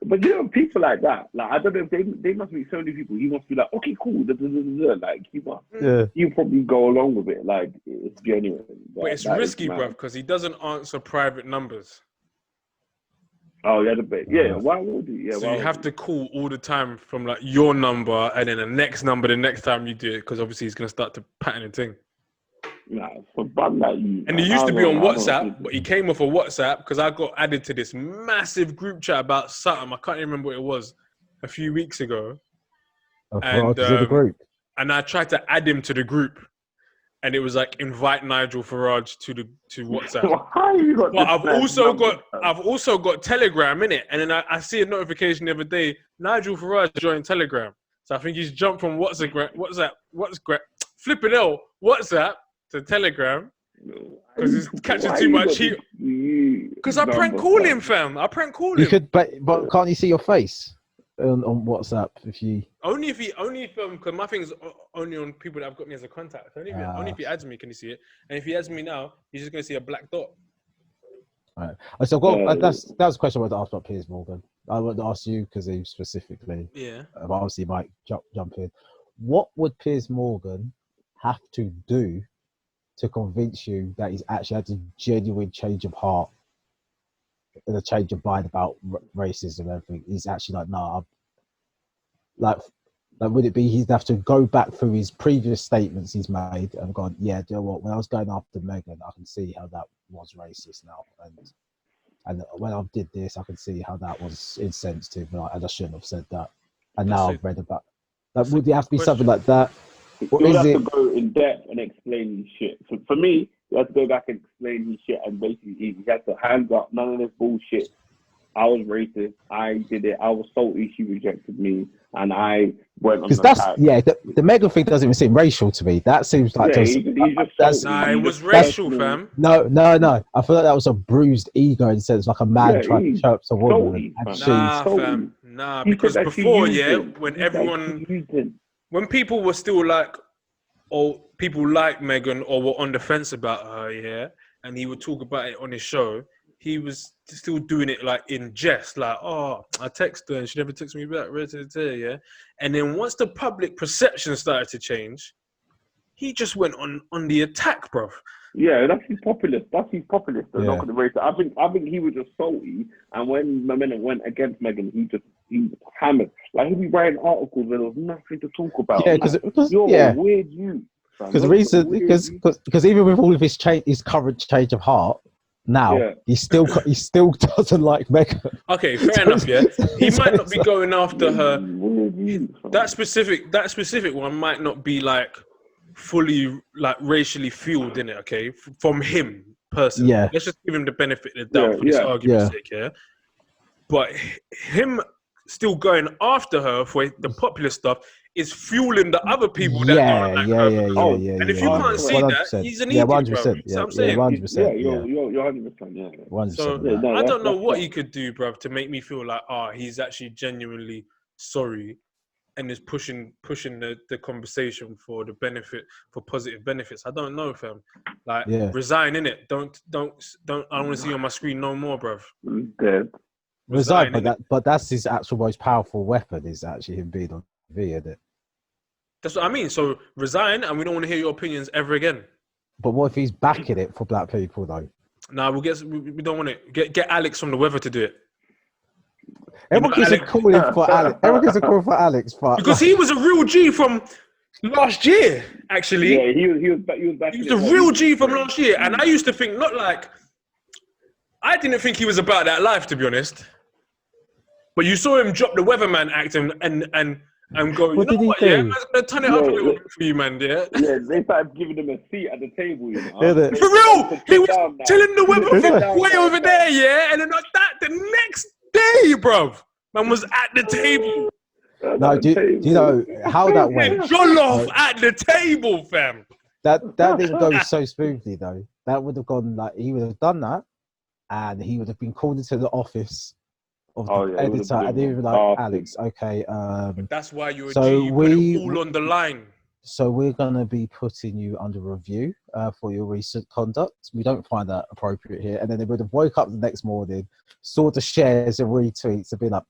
But you know, people like that, like I don't know if they must be so many people. He must be like, okay, cool, like you probably go along with it, like it's genuine. But it's risky, bruv, because he doesn't answer private numbers. Oh, yeah, why would he? Yeah, so you have to call all the time from like your number and then the next number the next time you do it, because obviously he's gonna start to pattern a thing. Nah, for bad like you. And he used to be on WhatsApp, but he came off of WhatsApp because I got added to this massive group chat about something. I can't even remember what it was a few weeks ago. And the group. And I tried to add him to the group, and it was like invite Nigel Farage to WhatsApp. But I've also got Telegram in it, and then I see a notification the other day. Nigel Farage joined Telegram, so I think he's jumped from WhatsApp, flipping hell, WhatsApp to Telegram because he's catching too much heat. Because I prank call him, fam. I prank call him. You could, but can't you see your face on WhatsApp if you? Only if because my thing's only on people that have got me as a contact. Only if he adds me can you see it, and if he adds me now, he's just gonna see a black dot. All right. So that's a question I wanted to ask about Piers Morgan. I wanted to ask you Kazeem specifically. Yeah. Obviously, you might jump in. What would Piers Morgan have to do to convince you that he's actually had a genuine change of heart and a change of mind about racism and everything? He's actually like, nah, like would it be he'd have to go back through his previous statements he's made and gone, yeah, do you know what? When I was going after Meghan, I can see how that was racist now, and when I did this, I can see how that was insensitive, and I shouldn't have said that. And That's now it. I've read about. Like, That's would a it have to be good something question. like that? Or You would is have it? to go in depth and explain his shit. So for me, you have to go back and explain his shit, and basically he has to hands up, none of this bullshit. I was racist. I did it. I was salty. She rejected me, and I went on Because the that's attack. the Megan thing doesn't even seem racial to me. That seems like Yeah, just he's just that's salty. Nah, it He's was just racial, personal. fam. no. I feel like that was a bruised ego in a sense, like a man Yeah, trying to he's chirp a woman, salty, and fam. she's Nah, salty. fam. Nah, He because said that she before, used yeah, him. when He said everyone, she used him. when people were still like, or people like Megan or were on the fence about her, yeah, and he would talk about it on his show, he was still doing it like in jest, like, oh, I text her and she never texts me back, yeah. And then once the public perception started to change, he just went on the attack, bro. Yeah, that's his populist. That's his populist. Though, Yeah. not going to race. I think he was just salty, and when Momentum went against Megan, he hammered. Like he'd be writing articles where there was nothing to talk about. yeah, Like, because you're yeah, a weird youth. because the reason because even with all of his current change of heart, now Yeah. he still doesn't like Megan. Okay, fair enough, yeah. He So might not it's be like- going after her. Weird youth, fam. That specific one might not be like fully like racially fueled in it, okay, from him personally. Yeah. Let's just give him the benefit of the doubt Yeah, for this yeah. argument's sake, yeah. But him still going after her for the popular stuff is fueling the other people that don't like her. And if you can't see that, he's an idiot, bro. 100%. So I'm saying, 100%. You're 100%. Yeah. 100%. so Yeah. No, I don't know that's what fine. he could do, bro, to make me feel like, he's actually genuinely sorry and is pushing the conversation for the benefit, for positive benefits. I don't know, fam. Like, resign, innit? Don't. I don't want to see you on my screen no more, bro. I'm dead. Resign, but that's his actual most powerful weapon is actually him being on TV, isn't it? That's what I mean. So resign, and we don't want to hear your opinions ever again. But what if he's backing it for black people, though? Nah, we don't want it. Get Alex from the weather to do it. Everyone keeps calling for Alex. Everyone keeps calling for Alex, but because he was a real G from last year. Actually, yeah, he was back. He was a real G from last year, and I used to think I didn't think he was about that life, to be honest. But you saw him drop the weatherman act and go, what you know did what, he do? yeah, I'm going to turn it up a little bit for you, man, yeah? Yeah, they started giving him a seat at the table, you know. For real! He was telling the weather from way over there, yeah? And then the next day, bruv, man was at the table. No, do you know how that went? Jollof at the table, fam. That didn't go so smoothly, though. That would have gone, like, he would have done that, and he would have been called into the office of the editor, and he would be like, Alex, okay. But that's why you're a so G. You put it all on the line. So we're going to be putting you under review for your recent conduct. We don't find that appropriate here. And then they would have woke up the next morning, saw the shares and retweets and been like,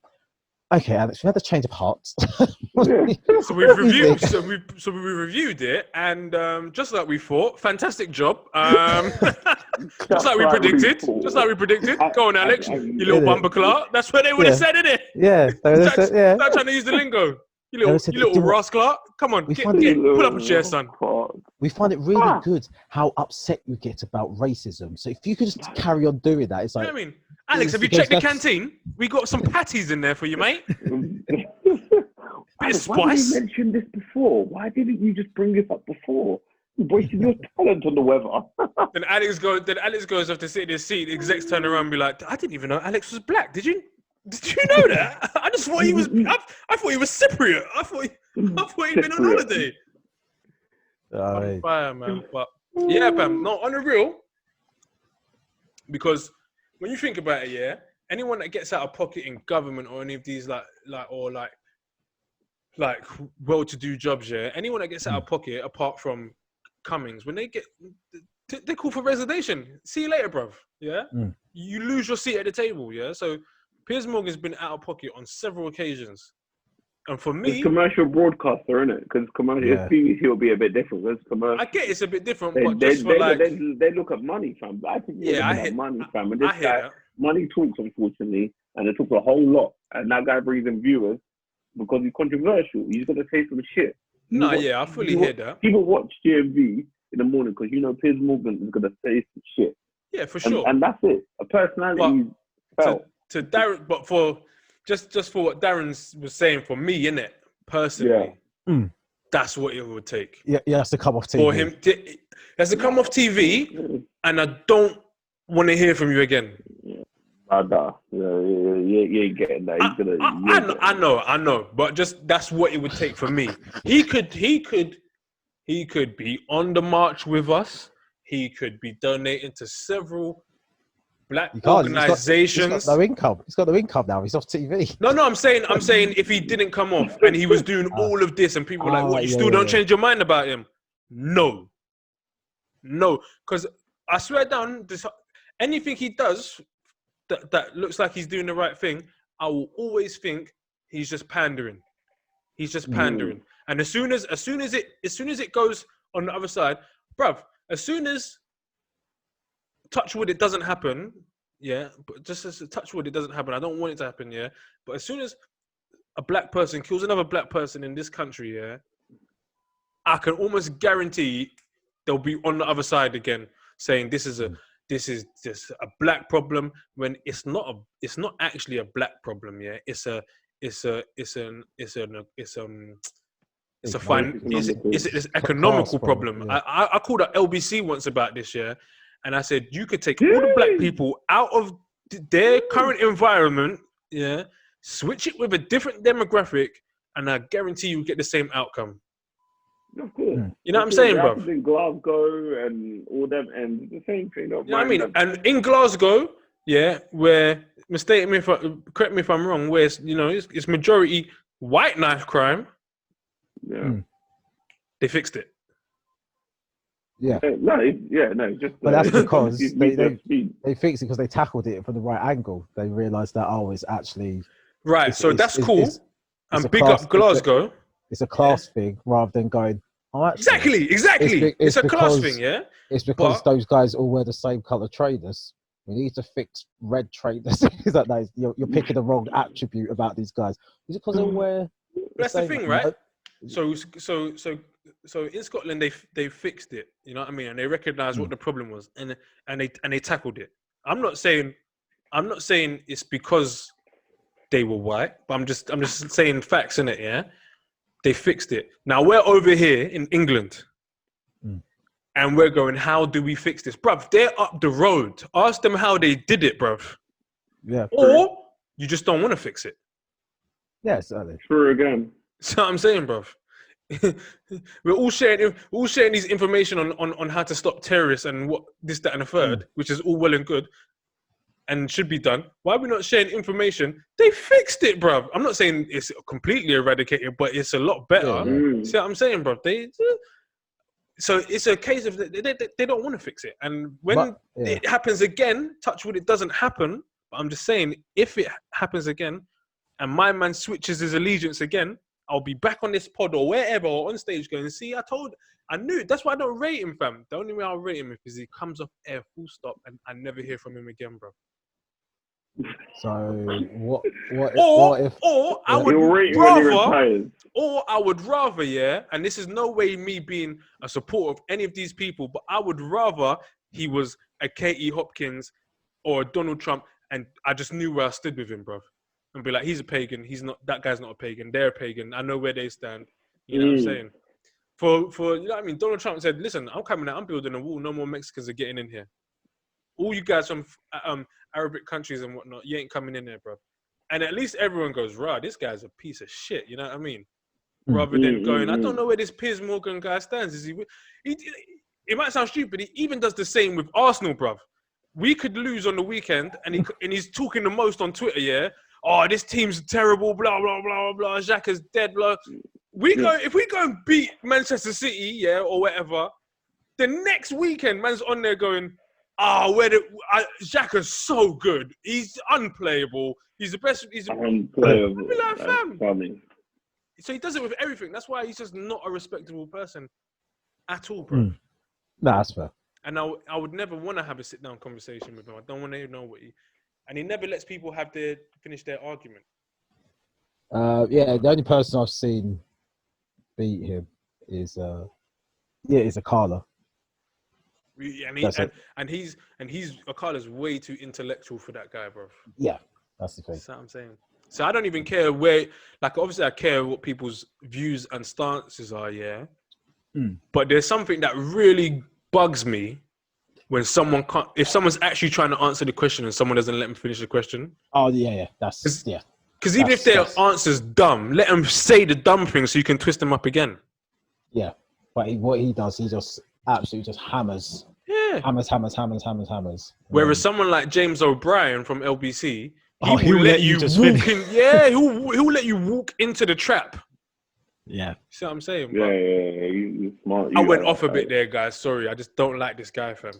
okay, Alex, we had a change of heart. So we reviewed it, and just like we thought, fantastic job. Just like we predicted. Go on, Alex, you little bumper clout. That's what they would have said, innit? Yeah, they would have said, yeah. Start trying to use the lingo. You little rascal. Come on, pull up a chair, son. We find it really good how upset you get about racism. So if you could just carry on doing that, it's like. You know what I mean? Alex, have you checked the canteen? We got some patties in there for you, mate. Bit of spice. Why didn't you mention this before? Why didn't you just bring this up before? You wasted your talent on the weather. Then Alex goes off to sit in his seat. The execs turn around and be like, I didn't even know Alex was black. Did you know that? I just thought he was. I thought he was Cypriot. I thought he'd been on holiday. On fire, man. But yeah, fam. No, on the real. Because when you think about it, yeah, anyone that gets out of pocket in government or any of these like well-to-do jobs, yeah, anyone that gets out of pocket apart from Cummings, when they call for resignation. See you later, bruv. Yeah, you lose your seat at the table. Yeah, so Piers Morgan's been out of pocket on several occasions, and for me, it's commercial broadcaster, isn't it? Because commercial, BBC will be a bit different. It's commercial. I get it's a bit different, they look at money, fam. I think they look at money, fam. And this guy, money talks, unfortunately, and it talks a whole lot. And that guy brings in viewers because he's controversial. He's gonna say some shit. I fully hear that. People watch GMV in the morning because Piers Morgan is gonna say some shit. Yeah, for sure. And that's it. A personality fell. To Darran, but for just for what Darren was saying, for me, innit, personally, that's what it would take. Yeah, he has to come off TV. For him, he has to come off TV, and I don't want to hear from you again. Nah. You ain't getting that. I know, but just that's what it would take for me. He could be on the march with us. He could be donating to several black organizations. He's got no income. He's got no income now. He's off TV. No, I'm saying if he didn't come off and he was doing all of this, and people were like, "What? You still don't change your mind about him?" No, because I swear down, anything he does that looks like he's doing the right thing, I will always think he's just pandering. He's just pandering. And as soon as it goes on the other side, bruv, as soon as touch wood it doesn't happen, yeah, but just as touch wood it doesn't happen. I don't want it to happen, yeah. But as soon as a black person kills another black person in this country, yeah, I can almost guarantee they'll be on the other side again, saying this is just a black problem, when it's not actually a black problem, yeah. It's an economical problem. Yeah. I called up LBC once about this, yeah, and I said you could take all the black people out of their current environment, yeah, switch it with a different demographic, and I guarantee you get the same outcome. Of course. You know what I'm saying, bro? In Glasgow and all them, and the same thing. You know what I mean? And in Glasgow, yeah, where correct me if I'm wrong, where it's majority white knife crime. Yeah, they fixed it. Yeah. Just. But that's because they fixed it because they tackled it from the right angle. They realised that it's actually right. So that's cool. And big up Glasgow. It's a class thing rather than going. Exactly. It's a class thing, yeah. It's because those guys all wear the same colour trainers. We need to fix red trainers. Is that nice? You're picking the wrong attribute about these guys. Is it because they wear? That's the thing, right? So in Scotland they fixed it. You know what I mean? And they recognised what the problem was, and they tackled it. I'm not saying it's because they were white, but I'm just saying facts in it, yeah. They fixed it. Now we're over here in England, and we're going, how do we fix this? Bruv, they're up the road. Ask them how they did it, bruv. Yeah. Or you just don't want to fix it. Yeah, certainly. True again. That's what I'm saying, bruv. We're all sharing these information on how to stop terrorists and what this, that, and the third, which is all well and good and should be done. Why are we not sharing information? They fixed it, bruv. I'm not saying it's completely eradicated, but it's a lot better. See what I'm saying, bruv? So it's a case of they don't want to fix it. And when it happens again, touch wood, it doesn't happen. But I'm just saying, if it happens again and my man switches his allegiance again, I'll be back on this pod or wherever or on stage going, see, I knew it. That's why I don't rate him, fam. The only way I'll rate him is he comes off air full stop and I never hear from him again, bro. So what if I would rather, yeah, and this is no way me being a supporter of any of these people, but I would rather he was a Katie Hopkins or a Donald Trump and I just knew where I stood with him, bro. And be like, he's a pagan, he's not, that guy's not a pagan, they're a pagan, I know where they stand. You know what I'm saying? For you know what I mean? Donald Trump said, listen, I'm coming out, I'm building a wall, no more Mexicans are getting in here. All you guys from Arabic countries and whatnot, you ain't coming in there, bro. And at least everyone goes, rah, this guy's a piece of shit, you know what I mean? Rather than going, I don't know where this Piers Morgan guy stands. Is he it might sound stupid, he even does the same with Arsenal, bruv. We could lose on the weekend and he's talking the most on Twitter, yeah? Oh, this team's terrible, blah, blah, blah, blah, Xhaka's dead, blah. If we go and beat Manchester City, yeah, or whatever, the next weekend, man's on there going, Xhaka's so good. He's unplayable. He's the best. He's unplayable. Like, fam. Funny. So he does it with everything. That's why he's just not a respectable person at all, bro. No, that's fair. And I would never want to have a sit-down conversation with him. I don't want to know what and he never lets people finish their argument. The only person I've seen beat him is Akala. And Akala's way too intellectual for that guy, bro. Yeah, that's the thing. That's what I'm saying. So I don't even care where. Like, obviously, I care what people's views and stances are. Yeah. But there's something that really bugs me when someone can't. If someone's actually trying to answer the question and someone doesn't let them finish the question. Oh yeah. That's yeah. Because even if their answer's dumb, let them say the dumb thing so you can twist them up again. Yeah, but what he does, he just absolutely just hammers. Yeah. Hammers. Whereas someone like James O'Brien from LBC, he will will let you just walk finish. in. Yeah, he'll let you walk into the trap. Yeah. See what I'm saying? Yeah, you're smart. I went off a bit there, guys. Sorry, I just don't like this guy, fam.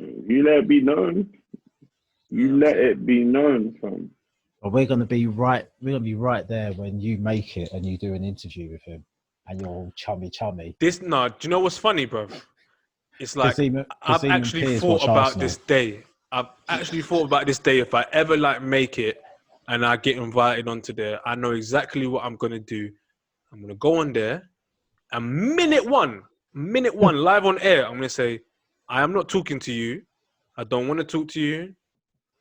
You let it be known. You let it be known, fam. But we're gonna be right. We're gonna be right there when you make it and you do an interview with him, and you're all chummy. Do you know what's funny, bro? It's like Kazeem I've and actually Piers thought watch about Arsenal. this day. I've actually thought about this day. If I ever like make it and I get invited onto there, I know exactly what I'm gonna do. I'm gonna go on there, and minute one, live on air, I'm gonna say, I am not talking to you. I don't want to talk to you.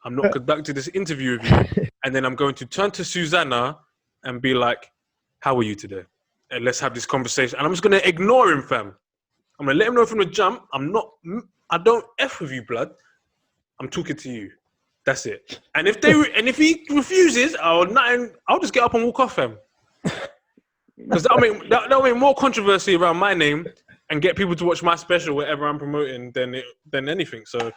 I'm not conducting this interview with you. And then I'm going to turn to Susanna and be like, how are you today? And let's have this conversation. And I'm just going to ignore him, fam. I'm going to let him know from the jump. I don't F with you, blood. I'm talking to you. That's it. And if he refuses, I'll just get up and walk off, fam. Because that'll make more controversy around my name and get people to watch my special, whatever I'm promoting, than anything. So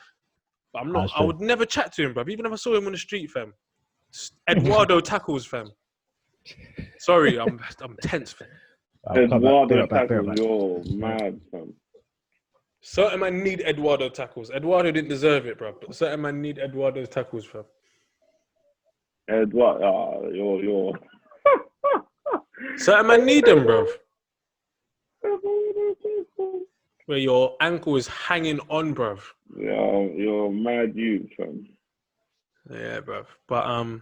I would never chat to him, bruv. Even if I saw him on the street, fam. Eduardo tackles, fam. Sorry, I'm tense, fam. Eduardo tackles, you're mad, fam. Certain man need Eduardo tackles. Eduardo didn't deserve it, bruv. But certain man need Eduardo tackles, fam. Eduardo, you're. Certain man need them, bruv. Where your ankle is hanging on, bruv. You're mad, you, fam. Yeah, bruv. But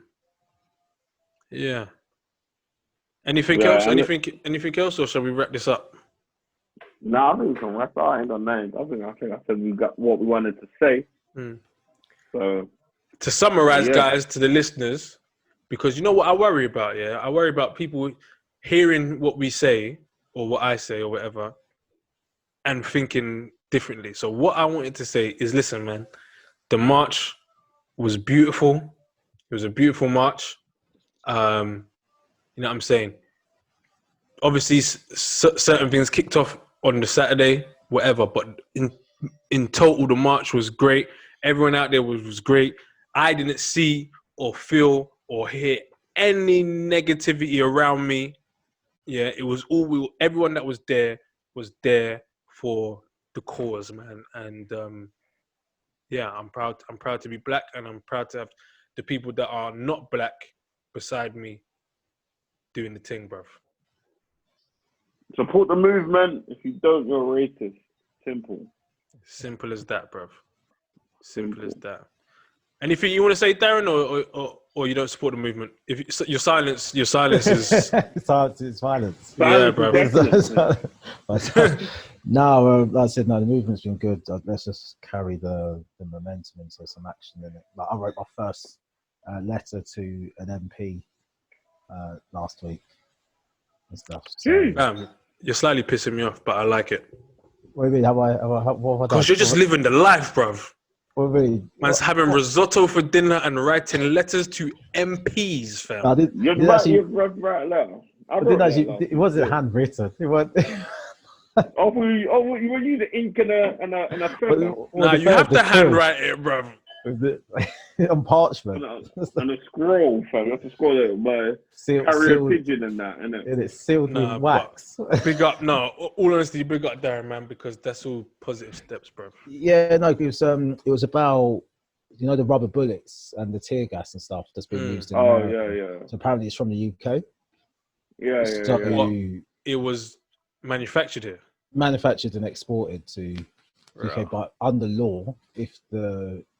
yeah. Anything else? Anything else, or shall we wrap this up? No, I think we can wrap up. I ain't done names. I think I said we got what we wanted to say. So to summarize, guys, to the listeners, because you know what I worry about, yeah? I worry about people hearing what we say or what I say or whatever and thinking differently. So what I wanted to say is, listen, man, the march was beautiful. It was a beautiful march. You know what I'm saying? Obviously, certain things kicked off on the Saturday, whatever, but in total, the march was great. Everyone out there was great. I didn't see or feel or hear any negativity around me. Yeah, it was everyone that was there for the cause, man. And yeah, I'm proud to be black, and I'm proud to have the people that are not black beside me doing the thing, bruv. Support the movement. If you don't, you're racist. Simple as that, bruv. Simple as that. Anything you want to say, Darren, or you don't support the movement? If your silence is Silence is violence. Yeah, bruv. No, like I said, no, the movement's been good. Let's just carry the momentum into some action in it. Like, I wrote my first letter to an MP last week and stuff. So, you're slightly pissing me off, but I like it. What do you mean? What have I done? Because you're just living the life, bruv. What do you mean? Man's having risotto for dinner and writing letters to MPs, fam. I did actually right letter. It wasn't handwritten. It was. Were you the ink and a feather? Nah, you have to handwrite it, bruv. On parchment. And a scroll, fam. That's a scroll there by carrier pigeon and that, innit? And it's sealed with wax. Big up, all honesty, big up Darren, man, because that's all positive steps, bruv. Yeah, no, it was about, you know, the rubber bullets and the tear gas and stuff that's been used in America. Yeah. So apparently it's from the UK. Yeah. It was manufactured here. Manufactured and exported to UK, but under law, if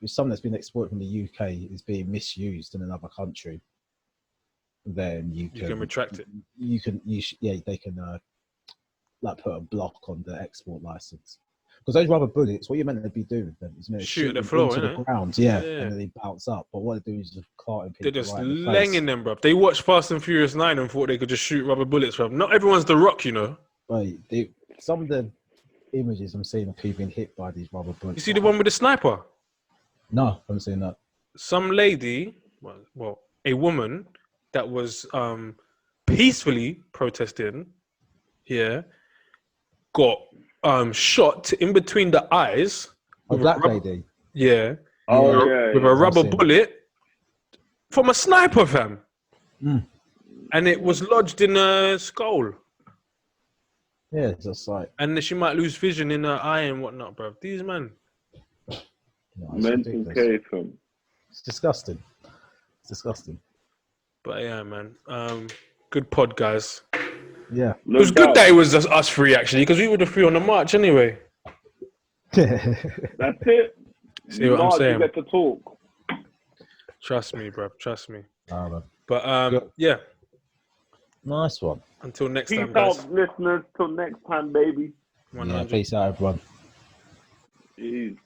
something that's been exported from the UK is being misused in another country, then you can retract it. They can like put a block on the export license. Because those rubber bullets, what you're meant to be doing with them is meant to Shoot at the them floor, into innit? the ground, yeah, Yeah. and then they bounce up. But what they do is just clarting They're people just right in the face. langing them, bro. They watched Fast and Furious 9 and thought they could just shoot rubber bullets, bro. Not everyone's The Rock, you know. Right, some of the images I'm seeing of people being hit by these rubber bullets. You see the one with the sniper? No, I haven't seen that. Some lady, well, a woman that was peacefully protesting, got shot in between the eyes. A black lady. Yeah. Oh, With a rubber bullet from a sniper, fam. Mm. And it was lodged in her skull. Yeah, it's just like. And she might lose vision in her eye and whatnot, bro. These men. Mental case, fam. It's disgusting. It's disgusting. But yeah, man. Good pod, guys. Yeah. It was good that it was just us three, actually, because we were the three on the march anyway. That's it. See what I'm saying? You get to talk. Trust me, bro. Trust me. Man. But yeah. Nice one. Until next Peace time, guys. out, listeners. Till next time, baby. 100. Yeah, peace out, everyone. Jeez.